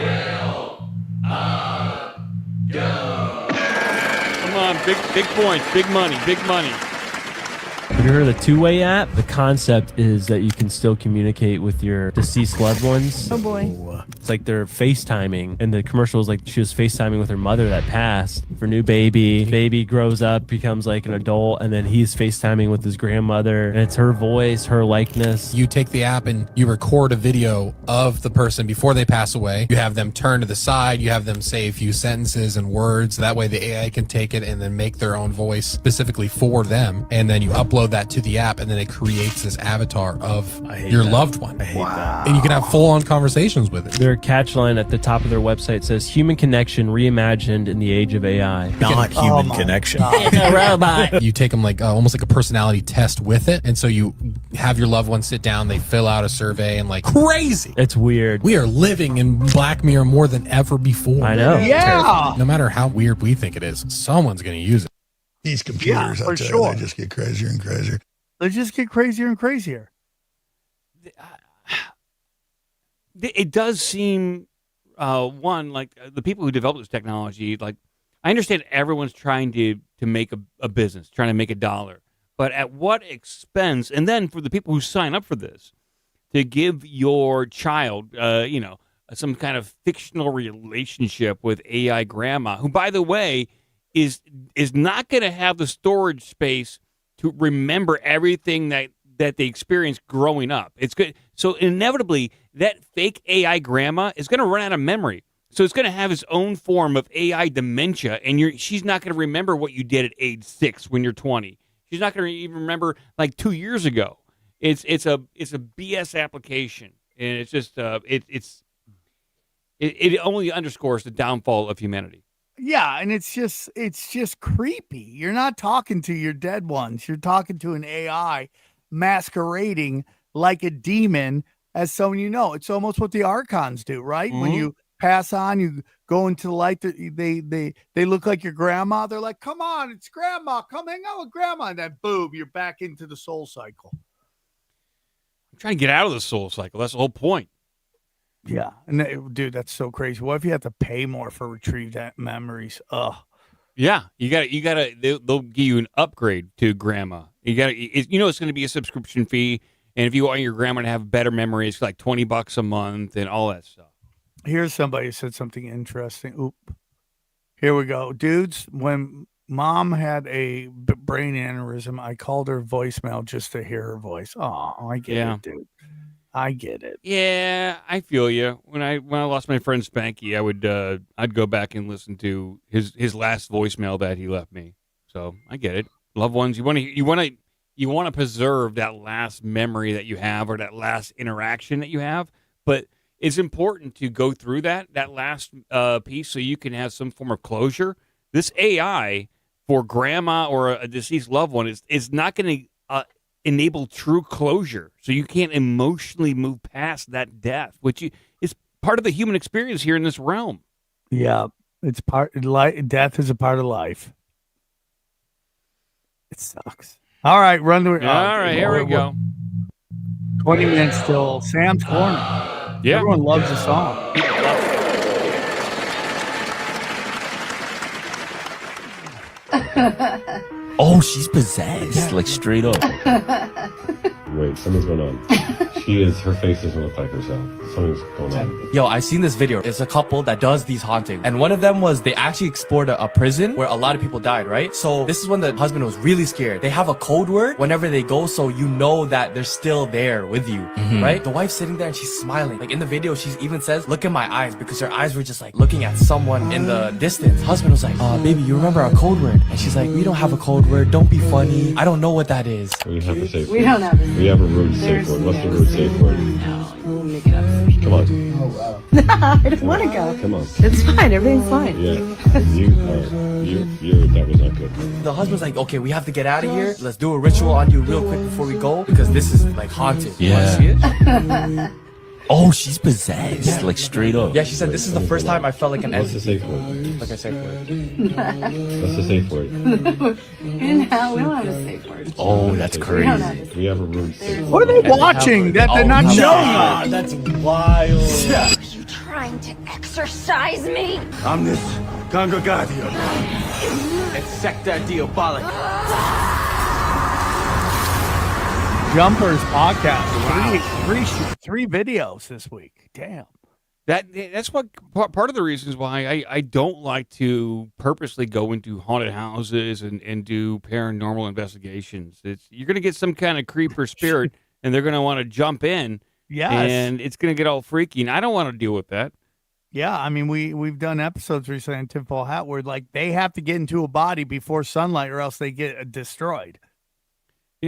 of Doom. Come on, big points, big money. Have you heard of the two-way app? The concept is that you can still communicate with your deceased loved ones. Oh boy. It's like they're FaceTiming, and the commercial is like she was FaceTiming with her mother that passed for new baby. Baby grows up, becomes like an adult, and then he's FaceTiming with his grandmother, and it's her voice, her likeness. You take the app and you record a video of the person before they pass away. You have them turn to the side. You have them say a few sentences and words. That way the AI can take it and then make their own voice specifically for them. And then you upload that to the app, and then it creates this avatar of your loved one. Wow. And you can have full-on conversations with it. Their catch line at the top of their website says, human connection reimagined in the age of AI. Not human connection. Robot. You take them like almost like a personality test with it. And so you have your loved one sit down, they fill out a survey, and like crazy. It's weird. We are living in Black Mirror more than ever before. I know. Yeah. No matter how weird we think it is, someone's going to use it. These computers, for I tell sure. you, they just get crazier and crazier. They just get crazier and crazier. It does seem, like the people who develop this technology, like I understand everyone's trying to make a business, trying to make a dollar, but at what expense? And then for the people who sign up for this, to give your child, some kind of fictional relationship with AI grandma, who, by the way, is not going to have the storage space to remember everything that they experienced growing up. It's good. So inevitably, that fake AI grandma is going to run out of memory. So it's going to have its own form of AI dementia, and she's not going to remember what you did at age 6 when you're 20. She's not going to even remember like 2 years ago. It's a BS application, and it's just it only underscores the downfall of humanity. Yeah, and it's just creepy. You're not talking to your dead ones. You're talking to an AI masquerading like a demon as someone you know. It's almost what the Archons do, right? Mm-hmm. When you pass on, you go into the light, they look like your grandma. They're like, come on, it's grandma. Come hang out with grandma. And then boom, you're back into the soul cycle. I'm trying to get out of the soul cycle. That's the whole point. Yeah, and dude, that's so crazy. What if you have to pay more for retrieved memories? Ugh. Yeah, you gotta. They'll give you an upgrade to grandma. You gotta. It's going to be a subscription fee, and if you want your grandma to have better memories, it's like $20 a month and all that stuff. Here's somebody who said something interesting. Oop. Here we go, dudes. When Mom had a brain aneurysm, I called her voicemail just to hear her voice. Oh, I get it, dude. I get it. Yeah, I feel you. When I lost my friend Spanky, I'd go back and listen to his last voicemail that he left me. So I get it. Loved ones, you want to preserve that last memory that you have or that last interaction that you have, but it's important to go through that last piece so you can have some form of closure. This AI for grandma or a deceased loved one is not going to enable true closure, so you can't emotionally move past that death, which is part of the human experience here in this realm. Yeah, it's death is a part of life. It sucks. All right, run to it. All right, here we go. 20 minutes till Sam's Corner. Yeah, everyone loves the song. Oh, she's possessed, like straight up. Wait, something's going on. Her face doesn't look like herself. Something's going on. Yo, I seen this video. It's a couple that does these hauntings. And one of them was they actually explored a prison where a lot of people died, right? So this is when the husband was really scared. They have a code word whenever they go so you know that they're still there with you, right? The wife's sitting there and she's smiling. Like in the video, she even says, look at my eyes, because her eyes were just like looking at someone in the distance. Husband was like, baby, you remember our code word? And she's like, we don't have a code word. Don't be funny. I don't know what that is. We have a safe word. We don't have a We have a rude safe word. What's the rude safe word? No, we'll make it up. Come on. Oh, wow. I don't want to go. Come on. It's fine. Everything's fine. Yeah. That was not good. The husband's like, okay, we have to get out of here. Let's do a ritual on you real quick before we go, because this is like haunted. Yeah. You want to see it? Oh, she's possessed, like straight up. Yeah, she said this is the first time I felt like an What's the safe word? Like a safe word. What's the safe word? And how we don't have a safe word. Oh, that's crazy. We have a rude safe word. What are they watching that they're not showing us? That's wild. Are you trying to exorcise me? I'm this congregatio. It's secta diabolica. Jumpers podcast. Three videos this week. Damn. That's what part of the reasons why I don't like to purposely go into haunted houses and do paranormal investigations. You're going to get some kind of creeper spirit, and they're going to want to jump in. Yes. And it's going to get all freaky, and I don't want to deal with that. Yeah, I mean, we've done episodes recently on Tinfoil Hat where like they have to get into a body before sunlight, or else they get destroyed.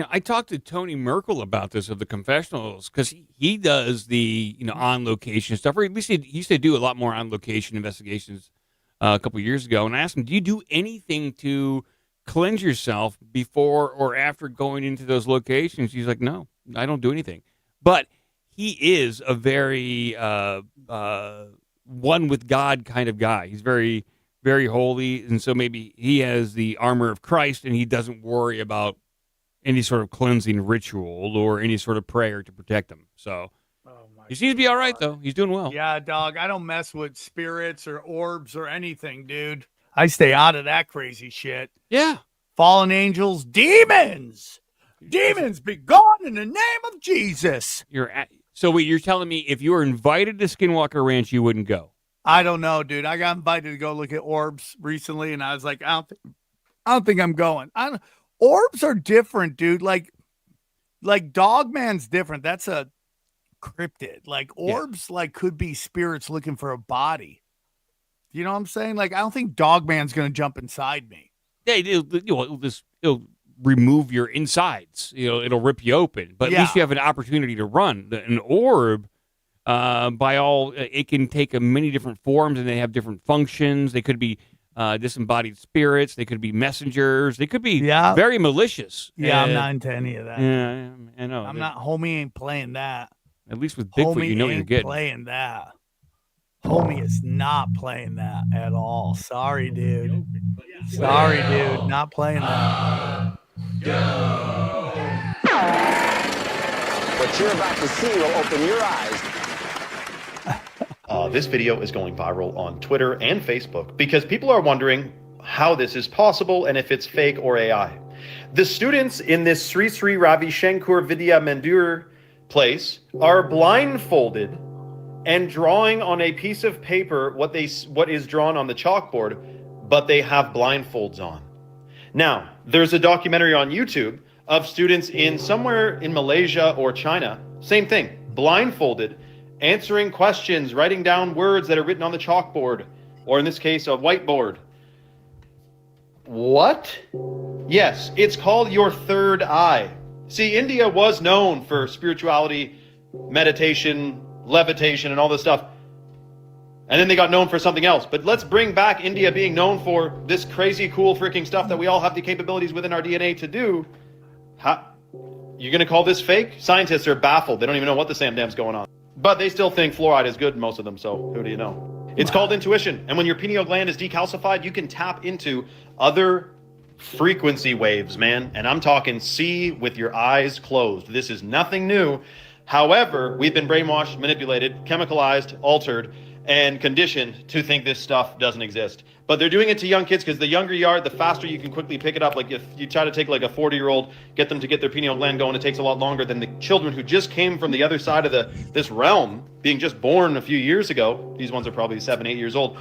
I talked to Tony Merkel about this of the confessionals, because he does the on location stuff, or at least he used to do a lot more on location investigations a couple of years ago. And I asked him, do you do anything to cleanse yourself before or after going into those locations? He's like, no, I don't do anything. But he is a very one with God kind of guy. He's very, very holy, and so maybe he has the armor of Christ, and he doesn't worry about any sort of cleansing ritual or any sort of prayer to protect him. So he seems to be all right, though. He's doing well. Yeah, dog. I don't mess with spirits or orbs or anything, dude. I stay out of that crazy shit. Yeah. Fallen angels, demons. Demons be gone in the name of Jesus. So wait, you're telling me if you were invited to Skinwalker Ranch, you wouldn't go? I don't know, dude. I got invited to go look at orbs recently, and I was like, I don't think I'm going. Orbs are different, dude. Like Dogman's different. That's a cryptid. Like orbs, like could be spirits looking for a body. You know what I'm saying? Like I don't think Dogman's gonna jump inside me. Yeah, it'll remove your insides. It'll rip you open. But at least you have an opportunity to run. An orb, it can take many different forms, and they have different functions. They could be disembodied spirits. They could be messengers. They could be very malicious. Yeah, I'm not into any of that. Yeah, I know. Homie ain't playing that. At least with Bigfoot, Homie you know what you're getting. Playing that. Homie is not playing that at all. Sorry, dude. Sorry, dude. Not playing that. What you're about to see will open your eyes. This video is going viral on Twitter and Facebook because people are wondering how this is possible and if it's fake or AI. The students in this Sri Sri Ravi Shankar Vidya Mandir place are blindfolded and drawing on a piece of paper what is drawn on the chalkboard, but they have blindfolds on. Now, there's a documentary on YouTube of students in somewhere in Malaysia or China, same thing, blindfolded, answering questions, writing down words that are written on the chalkboard, or in this case, a whiteboard. What? Yes, it's called your third eye. See, India was known for spirituality, meditation, levitation, and all this stuff. And then they got known for something else. But let's bring back India being known for this crazy, cool, freaking stuff that we all have the capabilities within our DNA to do. You're going to call this fake? Scientists are baffled. They don't even know what the damn's going on. But they still think fluoride is good, most of them, so who do you know? It's called intuition. And when your pineal gland is decalcified, you can tap into other frequency waves, man. And I'm talking see with your eyes closed. This is nothing new. However, we've been brainwashed, manipulated, chemicalized, altered, and conditioned to think this stuff doesn't exist. But they're doing it to young kids because the younger you are, the faster you can quickly pick it up. Like if you try to take like a 40-year-old, get them to get their pineal gland going, it takes a lot longer than the children who just came from the other side of this realm, being just born a few years ago. These ones are probably 7, 8 years old.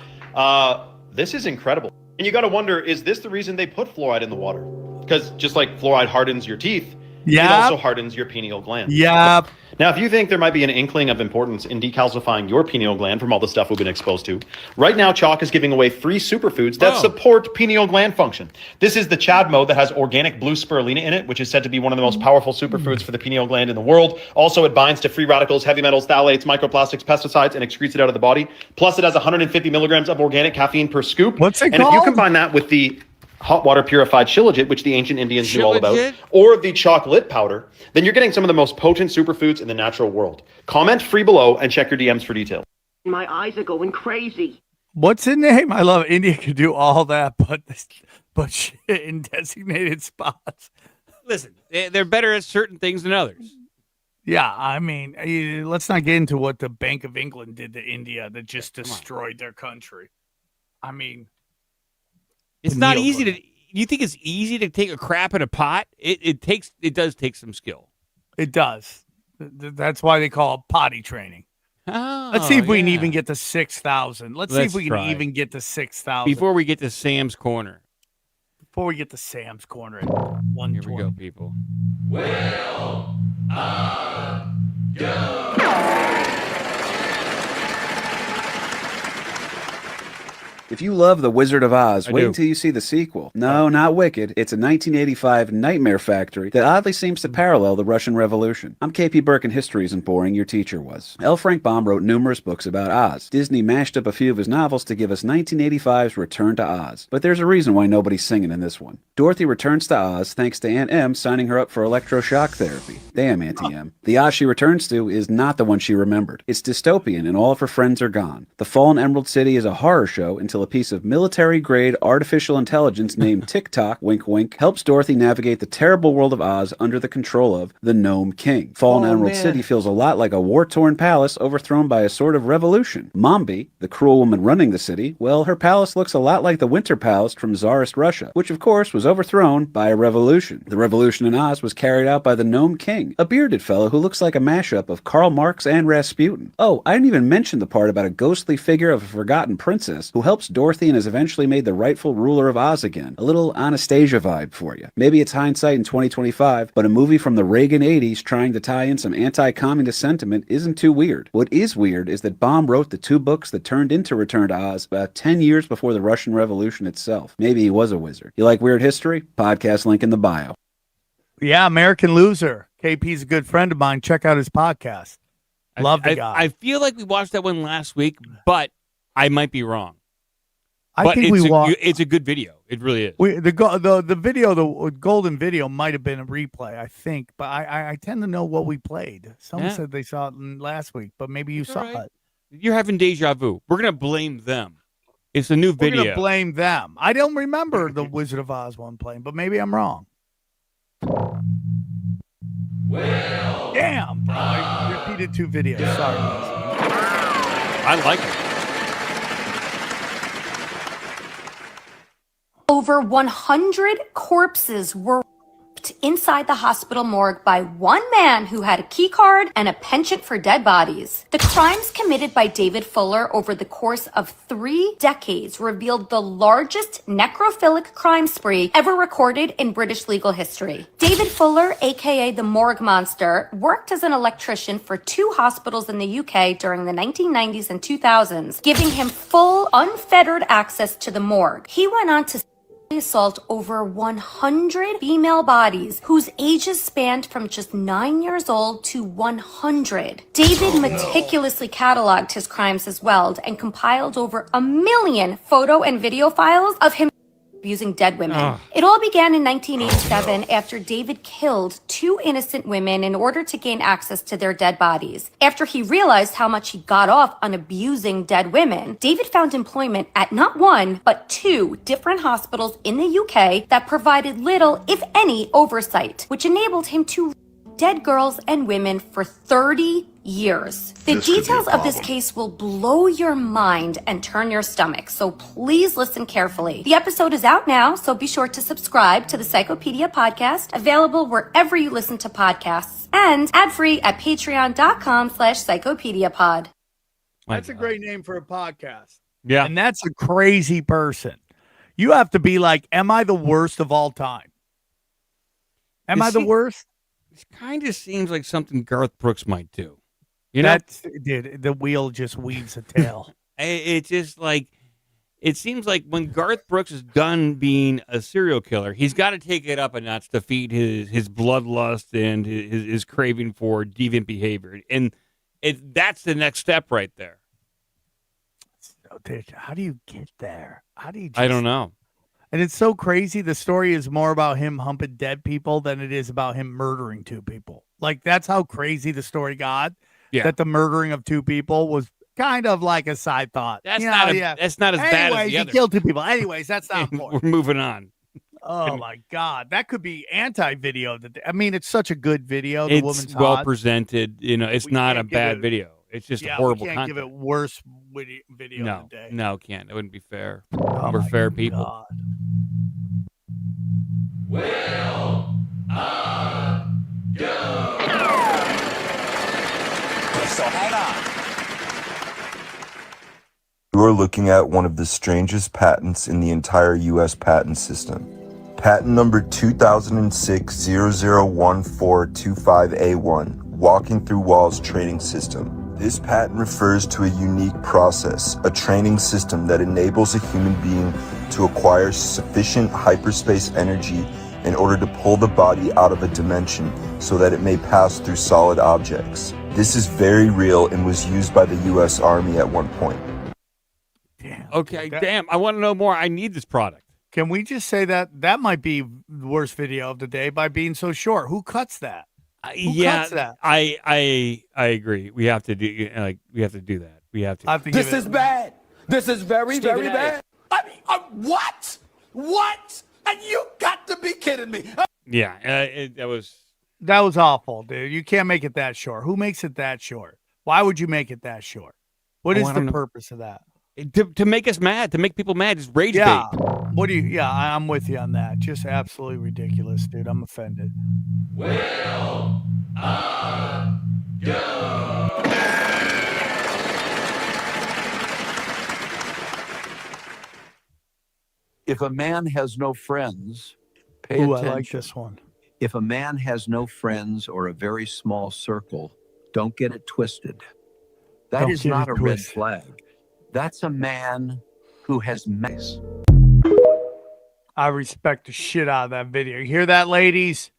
This is incredible. And you got to wonder, is this the reason they put fluoride in the water? Because just like fluoride hardens your teeth, it also hardens your pineal gland. Yep. Now, if you think there might be an inkling of importance in decalcifying your pineal gland from all the stuff we've been exposed to, right now Chalk is giving away free superfoods that support pineal gland function. This is the Chadmo that has organic blue spirulina in it, which is said to be one of the most powerful superfoods for the pineal gland in the world. Also, it binds to free radicals, heavy metals, phthalates, microplastics, pesticides, and excretes it out of the body. Plus, it has 150 milligrams of organic caffeine per scoop. What's it called? And if you combine that with the hot water purified shilajit, which the ancient Indians knew all about, or the chocolate powder, then you're getting some of the most potent superfoods in the natural world. Comment free below and check your DMs for details. My eyes are going crazy. What's the name? I love it. India can do all that, but shit in designated spots. Listen, they're better at certain things than others. Yeah, I mean, let's not get into what the Bank of England did to India that just destroyed their country. I mean, it's not easy to. You think it's easy to take a crap in a pot? It does take some skill. It does. That's why they call it potty training. Oh, let's see if we can even get to 6,000. Let's see if we can even get to 6,000 before we get to Sam's Corner. Before we get to Sam's Corner at 120. Here we go, people. Will go. If you love The Wizard of Oz, I wait do. until you see the sequel. No, not Wicked. It's a 1985 nightmare factory that oddly seems to parallel the Russian Revolution. I'm KP Burke, and history isn't boring, your teacher was. L. Frank Baum wrote numerous books about Oz. Disney mashed up a few of his novels to give us 1985's Return to Oz. But there's a reason why nobody's singing in this one. Dorothy returns to Oz thanks to Aunt Em signing her up for electroshock therapy. Damn, Auntie Em. The Oz she returns to is not the one she remembered. It's dystopian and all of her friends are gone. The Fallen Emerald City is a horror show until a piece of military-grade artificial intelligence named TikTok, wink wink, helps Dorothy navigate the terrible world of Oz under the control of the Gnome King. Fallen Emerald City feels a lot like a war-torn palace overthrown by a sort of revolution. Mombi, the cruel woman running the city, well, her palace looks a lot like the Winter Palace from Tsarist Russia, which of course was overthrown by a revolution. The revolution in Oz was carried out by the Gnome King, a bearded fellow who looks like a mashup of Karl Marx and Rasputin. Oh, I didn't even mention the part about a ghostly figure of a forgotten princess who helps Dorothy and is eventually made the rightful ruler of Oz again. A little Anastasia vibe for you. Maybe it's hindsight in 2025, but a movie from the Reagan 80s trying to tie in some anti-communist sentiment isn't too weird. What is weird is that Baum wrote the 2 books that turned into Return to Oz about 10 years before the Russian Revolution itself. Maybe he was a wizard. You like weird history? Podcast link in the bio. Yeah, American Loser. KP's a good friend of mine. Check out his podcast. Love the guy. I feel like we watched that one last week, but I might be wrong. I think we watched. It's a good video. It really is. The video, the golden video, might have been a replay, I think. But I tend to know what we played. Someone said they saw it last week, but maybe you saw it. You're having deja vu. We're gonna blame them. It's a new video. We're gonna blame them. I don't remember the Wizard of Oz one playing, but maybe I'm wrong. Damn, bro! I repeated 2 videos. Sorry. I like it. Over 100 corpses were inside the hospital morgue by one man who had a key card and a penchant for dead bodies. The crimes committed by David Fuller over the course of 3 decades revealed the largest necrophilic crime spree ever recorded in British legal history. David Fuller, aka the Morgue Monster, worked as an electrician for 2 hospitals in the UK during the 1990s and 2000s, giving him full, unfettered access to the morgue. He went on to assault over 100 female bodies whose ages spanned from just 9 years old to 100. David meticulously cataloged his crimes as well and compiled over 1 million photo and video files of him abusing dead women. It all began in 1987 after David killed 2 innocent women in order to gain access to their dead bodies. After he realized how much he got off on abusing dead women, David found employment at not 1, but 2 different hospitals in the UK that provided little, if any, oversight, which enabled him to dead girls and women for 30 years. The details of this case will blow your mind and turn your stomach, so please listen carefully. The episode is out now, so be sure to subscribe to the Psychopedia podcast, available wherever you listen to podcasts, and ad-free at patreon.com/psychopediapod. That's a great name for a podcast. Yeah. And that's a crazy person. You have to be like, am I the worst of all time? Am I the worst? It kind of seems like something Garth Brooks might do. You know, dude, the wheel just weaves a tail. It's just like, it seems like when Garth Brooks is done being a serial killer, he's got to take it up a notch to feed his bloodlust and his craving for deviant behavior. And that's the next step right there. So, dude, how do you get there? How do you I don't know. And it's so crazy. The story is more about him humping dead people than it is about him murdering 2 people. Like, that's how crazy the story got. Yeah. That the murdering of 2 people was kind of like a side thought. That's not as bad as the other. He killed 2 people. Anyways, that's not important. We're moving on. Oh my God, that could be anti-video. I mean, it's such a good video. The woman's It's well hot. presented. You know, it's not a bad video. It's just horrible we can't content. give it worse video of the day. No, can't. That wouldn't be fair. We're fair people. God. Will So hang on. You are looking at one of the strangest patents in the entire U.S. patent system. Patent number 2006-001425A1, Walking Through Walls Training System. This patent refers to a unique process, a training system that enables a human being to acquire sufficient hyperspace energy in order to pull the body out of a dimension so that it may pass through solid objects. This is very real and was used by the U.S. Army at one point. Damn. Okay, damn. I want to know more. I need this product. Can we just say that might be the worst video of the day by being so short? Who cuts that? Who cuts that? I agree. We have to do we have to do that. We have to. This is bad. This is very, very bad. I mean, what? What? And you got to be kidding me. Yeah, that was awful, dude. You can't make it that short. Who makes it that short? Why would you make it that short? What is the purpose of that? To make us mad, to make people mad, just rage bait. What do you? Yeah, I'm with you on that. Just absolutely ridiculous, dude. I'm offended. Will If a man has no friends, pay Ooh, attention. I like this one. If a man has no friends or a very small circle, don't get it twisted. That Don't is get not it a red twisted. flag. That's a man who has mess. I respect the shit out of that video. You hear that, ladies?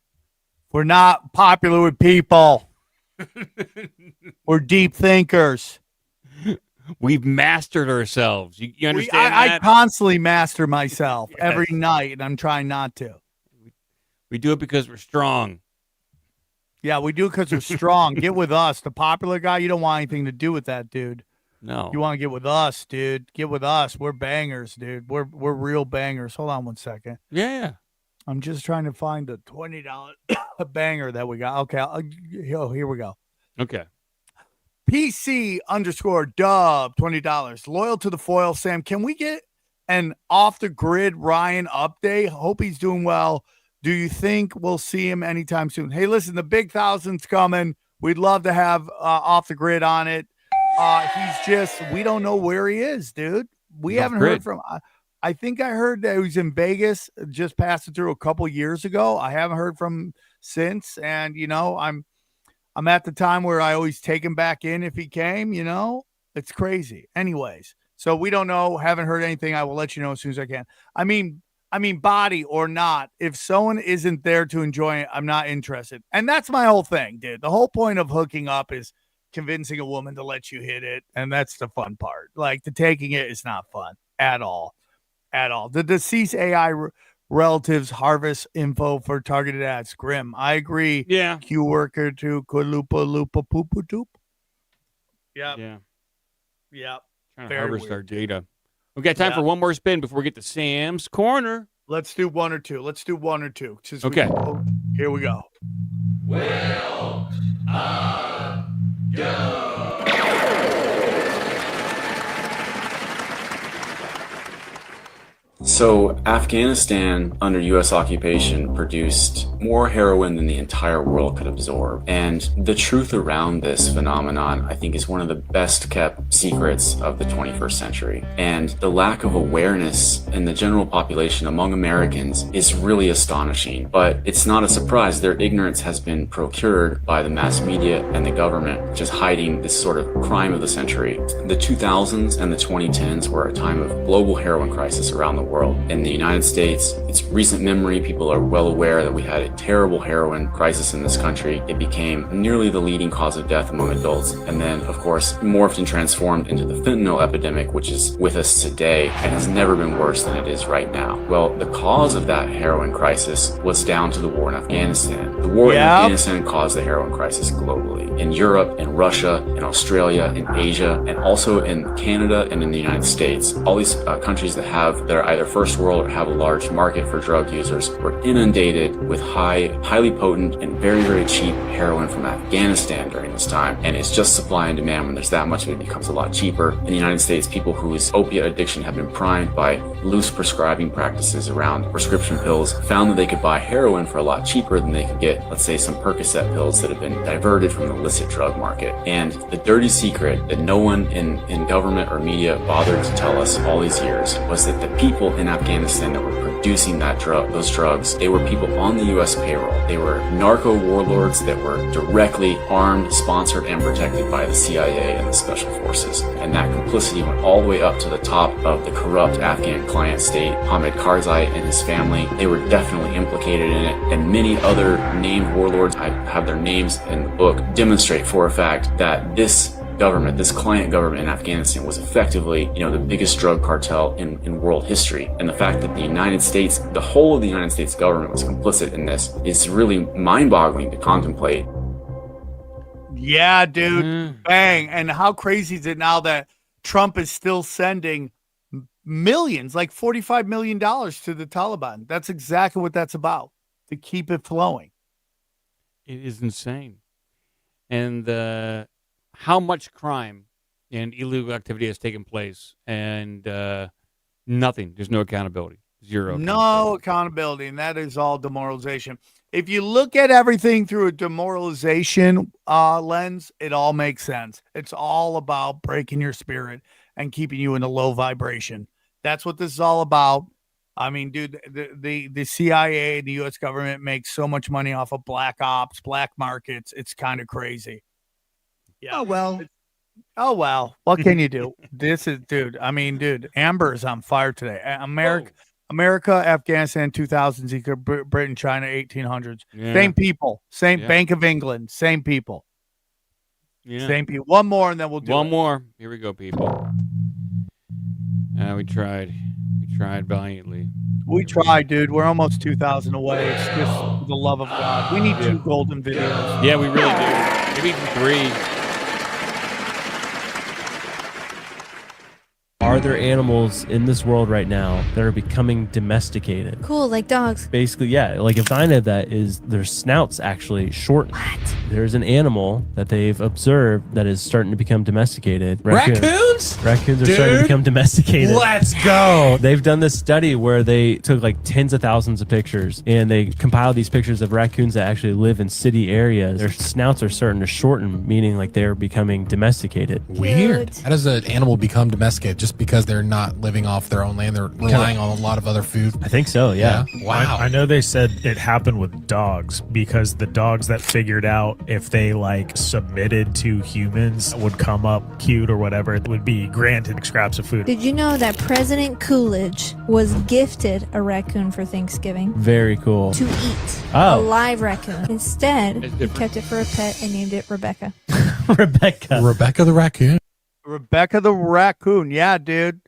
We're not popular with people. We're deep thinkers. We've mastered ourselves. You understand I that? constantly master myself every night, and I'm trying not to. We do it because we're strong. Yeah, we do it because we're strong. Get with us. The popular guy, you don't want anything to do with that, dude. No. You want to get with us, dude. Get with us. We're bangers, dude. We're real bangers. Hold on one second. Yeah. I'm just trying to find a $20 banger that we got. Okay, here we go. Okay. PC_dub, $20. Loyal to the foil, Sam. Can we get an off the grid Ryan update? Hope he's doing well. Do you think we'll see him anytime soon? Hey, listen, the big 1000's coming. We'd love to have off the grid on it. We don't know where he is, dude. We haven't heard from. I think I heard that he was in Vegas, just passing through a couple years ago. I haven't heard from him since, and I'm at the time where I always take him back in if he came. It's crazy. Anyways, so we don't know. Haven't heard anything. I will let you know as soon as I can. I mean, body or not, if someone isn't there to enjoy it, I'm not interested. And that's my whole thing, dude. The whole point of hooking up is convincing a woman to let you hit it. And that's the fun part. Like, the taking it is not fun at all. The deceased AI relatives harvest info for targeted ads. Grim. I agree. Yeah. Q worker to Qliphoth poopa doop. Yep. Yeah. Trying to harvest our data. We got time for one more spin before we get to Sam's Corner. Let's do one or two. Okay. Here we go. Will go. So, Afghanistan, under U.S. occupation, produced more heroin than the entire world could absorb. And the truth around this phenomenon, I think, is one of the best kept secrets of the 21st century. And the lack of awareness in the general population among Americans is really astonishing. But it's not a surprise. Their ignorance has been procured by the mass media and the government, just hiding this sort of crime of the century. The 2000s and the 2010s were a time of global heroin crisis around the world. In the United States, it's recent memory. People are well aware that we had a terrible heroin crisis in this country. It became nearly the leading cause of death among adults, and then, of course, morphed and transformed into the fentanyl epidemic, which is with us today and has never been worse than it is right now. Well, the cause of that heroin crisis was down to the war in Afghanistan. The war in Afghanistan caused the heroin crisis globally. In Europe, in Russia, in Australia, in Asia, and also in Canada and in the United States. All these countries that are either first world or have a large market for drug users were inundated with highly potent and very, very cheap heroin from Afghanistan during this time. And it's just supply and demand. When there's that much of it, it becomes a lot cheaper. In the United States, people whose opiate addiction have been primed by loose prescribing practices around prescription pills found that they could buy heroin for a lot cheaper than they could get, let's say, some Percocet pills that have been diverted from the illicit drug market. And the dirty secret that no one in government or media bothered to tell us all these years was that the people in Afghanistan that were producing those drugs, they were people on the U.S. payroll. They were narco warlords that were directly armed, sponsored, and protected by the CIA and the special forces. And that complicity went all the way up to the top of the corrupt Afghan client state. Hamid Karzai and his family, they were definitely implicated in it. And many other named warlords, I have their names in the book, demonstrate for a fact that this client government in Afghanistan was effectively, the biggest drug cartel in world history. And the fact that the whole of the United States government was complicit in this is really mind-boggling to contemplate. Yeah, dude. Bang. And how crazy is it now that Trump is still sending millions, like $45 million to the Taliban? That's exactly what that's about, to keep it flowing. It is insane. And how much crime and illegal activity has taken place, and nothing. There's no accountability. Zero. No accountability, and that is all demoralization. If you look at everything through a demoralization lens, it all makes sense. It's all about breaking your spirit and keeping you in a low vibration. That's what this is all about. I mean, dude, the CIA, the U.S. government makes so much money off of black ops, black markets. It's kind of crazy. Yeah. Oh, well. What can you do? Dude, Amber is on fire today. America, Afghanistan, 2000s, Britain, China, 1800s. Yeah. Same people. Bank of England. Same people. Yeah. Same people. One more, and then we'll do one more. Here we go, people. We tried. We tried valiantly. We tried, dude. We're almost 2,000 away. It's just the love of God. We need 2 golden videos. Yeah, we really do. Maybe even 3. Are Are there animals in this world right now that are becoming domesticated? Cool, like dogs. Basically, yeah. Like a sign of that is their snouts actually shorten. What? There's an animal that they've observed that is starting to become domesticated. Raccoons? Raccoons are starting to become domesticated. Let's go. They've done this study where they took like tens of thousands of pictures and they compiled these pictures of raccoons that actually live in city areas. Their snouts are starting to shorten, meaning like they're becoming domesticated. Weird. How does an animal become domesticated? Just because they're not living off their own land? They're relying on a lot of other food? I think so, yeah. Wow. I know they said it happened with dogs because the dogs that figured out if they like submitted to humans would come up cute or whatever, it would be granted scraps of food. Did you know that President Coolidge was gifted a raccoon for Thanksgiving? Very cool. To eat. A Oh. live raccoon. Instead, he kept it for a pet and named it Rebecca. Rebecca. Rebecca the raccoon? Rebecca the raccoon. Yeah, dude.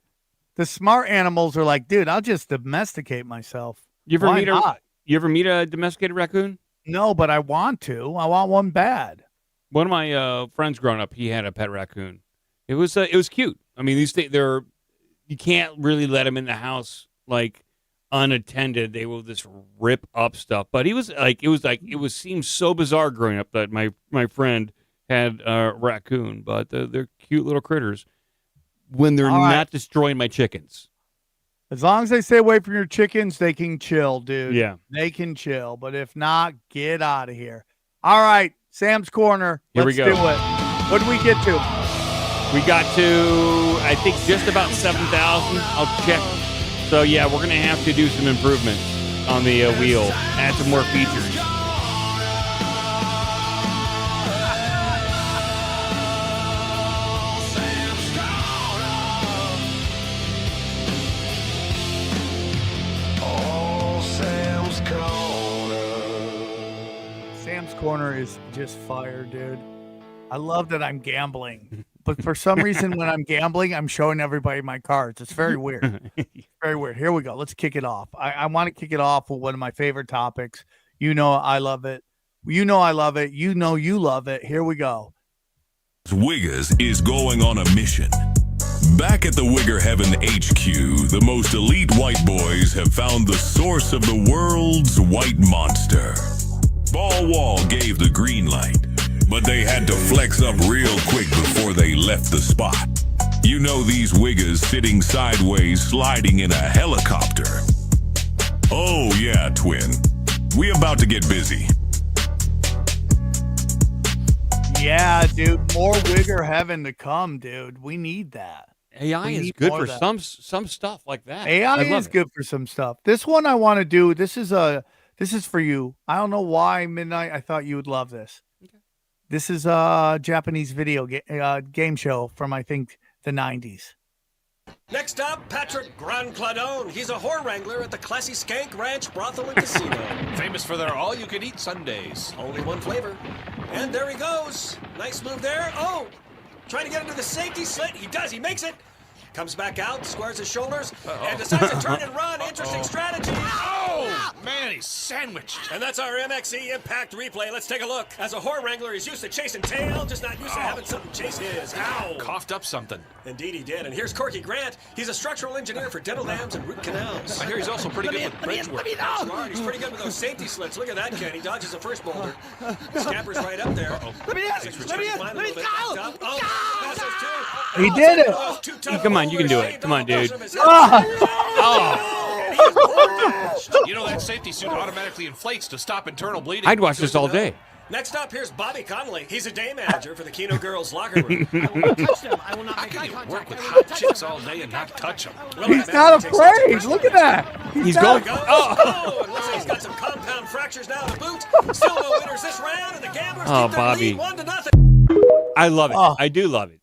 The smart animals are like, dude, I'll just domesticate myself. You ever Why meet not? you ever meet a domesticated raccoon? No, but I want to. I want one bad. One of my friends growing up, he had a pet raccoon. It was cute. I mean, these they're you can't really let them in the house like unattended. They will just rip up stuff. But it seemed so bizarre growing up that my friend had a raccoon. But they're cute little critters when they're not destroying my chickens. As long as they stay away from your chickens, they can chill, dude. Yeah. They can chill. But if not, get out of here. All right, Sam's Corner. Here Let's we go. do it. What did we get to? We got to, I think, just about 7,000. I'll check. So, yeah, we're going to have to do some improvements on the wheel. Add some more features. Sam's Corner is just fire, dude. I love that I'm gambling. But for some reason, when I'm gambling, I'm showing everybody my cards. It's very weird. Very weird. Here we go. Let's kick it off. I want to kick it off with one of my favorite topics. You know I love it. You know I love it. You know you love it. Here we go. Wiggers is going on a mission. Back at the Wigger Heaven HQ, the most elite white boys have found the source of the world's white monster. Ball Wall gave the green light, but they had to flex up real quick before they left the spot. You know these Wiggers sitting sideways sliding in a helicopter. Oh yeah, twin. We about to get busy. Yeah, dude. More Wigger Heaven to come, dude. We need that. AI We is need good more for of that. some stuff like that. AI I love is it. good for some stuff. This one I want to do. This is for you. I don't know why Midnight. I thought you would love this. This is a Japanese video game show from I think the 90s. Next up, Patrick Grand Cladone. He's a whore wrangler at the Classy Skank Ranch Brothel and Casino. Famous for their all-you-can-eat Sundays. Only one flavor. And there he goes. Nice move there. Oh, trying to get into the safety slit. He does. He makes it. Comes back out, squares his shoulders, and decides to turn and run. Interesting strategy. Oh, man, he's sandwiched. And that's our MXE Impact replay. Let's take a look. As a whore wrangler, he's used to chasing tail, just not used to having something chase his. Ow! Coughed up something. Indeed he did. And here's Corky Grant. He's a structural engineer for dental dams and root canals. I hear he's also pretty good with bridge work. That's right. He's pretty good with those safety slits. Look at that kid. He dodges the first boulder. Scamper's right up there. Let me He did it. Come on, you can do it. Come on, dude. You know that safety suit automatically inflates to stop internal bleeding. I'd watch this all day. Next up, here's Bobby Connolly. He's a day manager for the Keno girls' locker room. I will not touch them. I will not make eye contact. Work with hot chicks all day and not touch them. He's not afraid. Look at that. He's not- going. Oh, and looks like he's got some compound fractures now to boot. Still no winners this round, and the Gamblers Oh, keep their Bobby. lead 1-0. I love it. Oh. I do love it.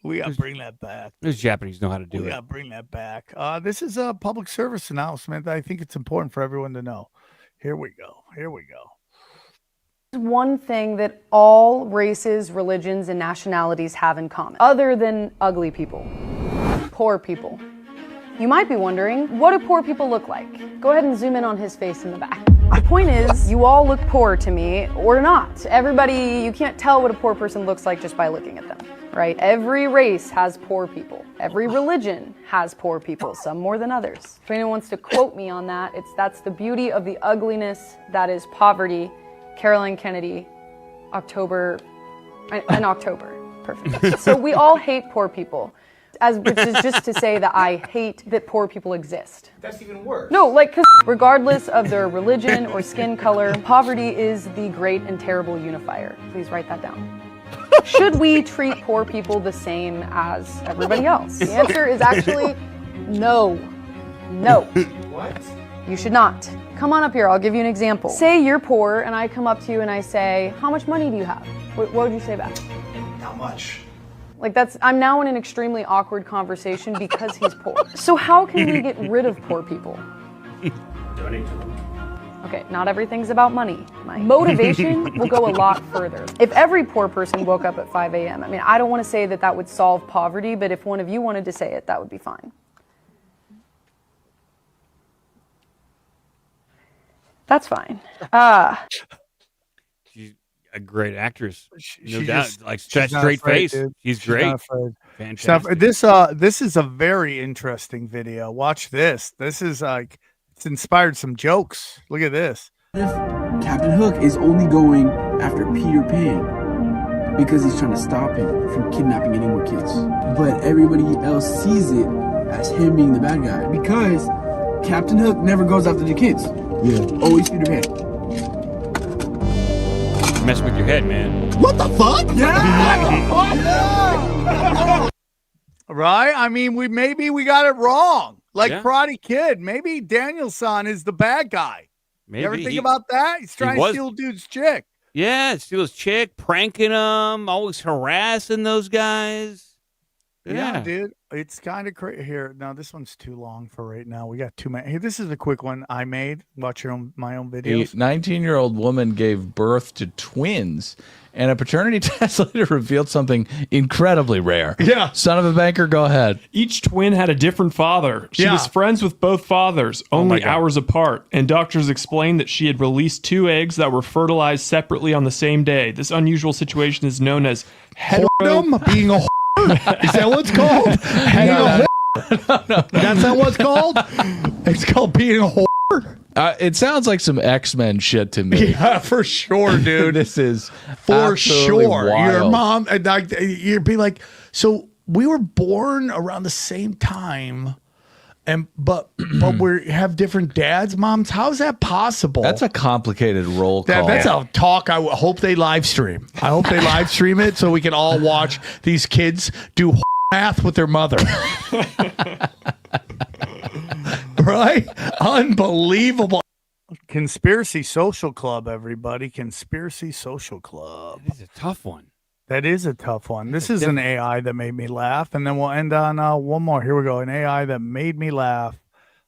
We got to bring that back. Those Japanese know how to do We it. got to bring that back. This is a public service announcement that I think it's important for everyone to know. Here we go. Here we go. One thing that all races, religions, and nationalities have in common, other than ugly people: poor people. You might be wondering, what do poor people look like? Go ahead and zoom in on his face in the back. The point is, you all look poor to me, or not. Everybody, you can't tell what a poor person looks like just by looking at them. right? Every race has poor people. Every religion has poor people, some more than others. If anyone wants to quote me on that, that's the beauty of the ugliness that is poverty. Caroline Kennedy, October. Perfect. So we all hate poor people. Which is just to say that I hate that poor people exist. That's even worse. No, because regardless of their religion or skin color, poverty is the great and terrible unifier. Please write that down. Should we treat poor people the same as everybody else? The answer is actually no. No. What? You should not. Come on up here, I'll give you an example. Say you're poor and I come up to you and I say, how much money do you have? What would you say back? Not much. I'm now in an extremely awkward conversation because he's poor. So how can we get rid of poor people? Donate to them. Okay, not everything's about money. My motivation will go a lot further. If every poor person woke up at 5 a.m., I don't want to say that would solve poverty, but if one of you wanted to say it, that would be fine. That's fine. She's a great actress. No She doubt. just- Like she's not straight afraid, face. dude. She's She's great. not afraid. Fantastic. This is a very interesting video. Watch this. This is it's inspired some jokes. Look at this. Captain Hook is only going after Peter Pan because he's trying to stop him from kidnapping any more kids. But everybody else sees it as him being the bad guy because Captain Hook never goes after the kids. Yeah. Always Peter Pan. Messing with your head, man. What the fuck? Right? Maybe we got it wrong. Like Yeah. Karate Kid. Maybe Daniel-san is the bad guy. Maybe You ever think about that? He's trying to steal dude's chick. Yeah, steal his chick, pranking them, always harassing those guys. Yeah, dude. It's kind of crazy. Here, now this one's too long for right now. We got too many. Hey, this is a quick one I made. Watch my own A videos. 19-year-old woman gave birth to twins, and a paternity test later revealed something incredibly rare. Yeah. Son of a banker, go ahead. Each twin had a different father. She was friends with both fathers, only God. hours apart, and doctors explained that she had released 2 eggs that were fertilized separately on the same day. This unusual situation is known as being a is that what it's called? That's not what it's called? It's called being a whore. It sounds like some X-Men shit to me. Yeah, for sure, dude. This is For absolutely sure. wild. Your mom, you'd be like, so we were born around the same time, but we have different dads, moms. How is that possible? That's a complicated roll call. That's a talk. I hope they live stream. I hope they live stream it so we can all watch these kids do math with their mother. Right? Unbelievable. Conspiracy Social Club, everybody. Conspiracy Social Club. That is a tough one. That is a tough one. This is an AI that made me laugh. And then we'll end on one more. Here we go. An AI that made me laugh.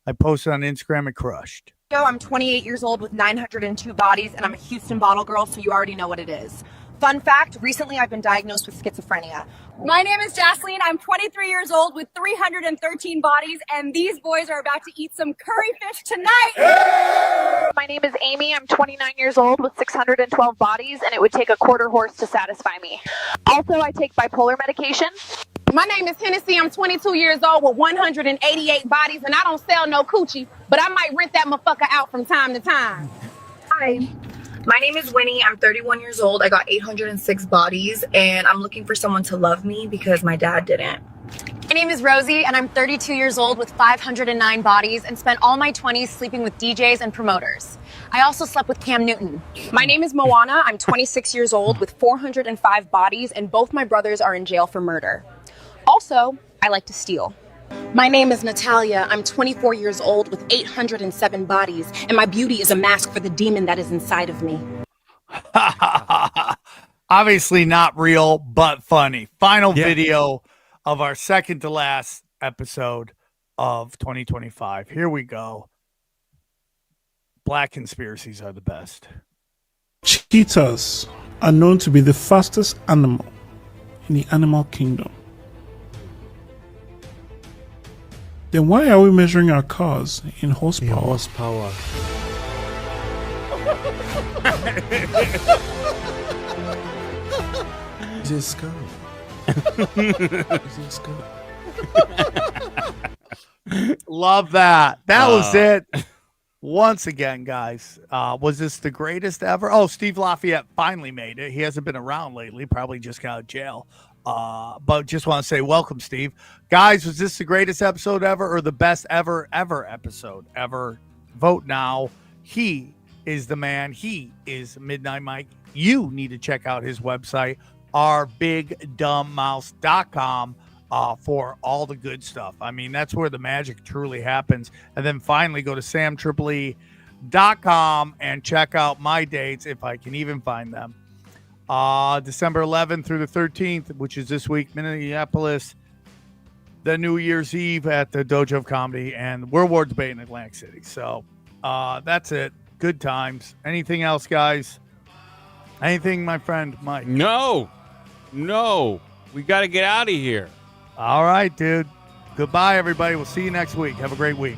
I posted on Instagram. It crushed. I'm 28 years old with 902 bodies, and I'm a Houston bottle girl, so you already know what it is. Fun fact, recently I've been diagnosed with schizophrenia. My name is Jasleen. I'm 23 years old with 313 bodies, and these boys are about to eat some curry fish tonight. My name is Amy. I'm 29 years old with 612 bodies, and it would take a quarter horse to satisfy me. Also, I take bipolar medication. My name is Hennessy. I'm 22 years old with 188 bodies, and I don't sell no coochie, but I might rent that motherfucker out from time to time. Hi. My name is Winnie. I'm 31 years old. I got 806 bodies, and I'm looking for someone to love me because my dad didn't. My name is Rosie, and I'm 32 years old with 509 bodies and spent all my 20s sleeping with DJs and promoters. I also slept with Cam Newton. My name is Moana. I'm 26 years old with 405 bodies, and both my brothers are in jail for murder. Also, I like to steal. My name is Natalia. I'm 24 years old with 807 bodies, and my beauty is a mask for the demon that is inside of me. Obviously not real, but funny. Final video of our second to last episode of 2025. Here we go. Black conspiracies are the best. Cheetahs are known to be the fastest animal in the animal kingdom. Then why are we measuring our cars in horsepower? Just go. Love that. That was it. Once again, guys, was this the greatest ever? Oh, Steve Lafayette finally made it. He hasn't been around lately, probably just got out of jail. But just want to say welcome, Steve. Guys, was this the greatest episode ever or the best ever episode ever? Vote now. He is the man. He is Midnight Mike. You need to check out his website, ourbigdumbmouse.com. For all the good stuff. I mean, that's where the magic truly happens. And then finally go to samtripoli.com and check out my dates if I can even find them. December 11th through the 13th, which is this week, Minneapolis, the New Year's Eve at the Dojo of Comedy, and World War Debate in Atlantic City. So that's it. Good times. Anything else, guys? Anything, my friend Mike? No. We got to get out of here. All right, dude. Goodbye, everybody. We'll see you next week. Have a great week.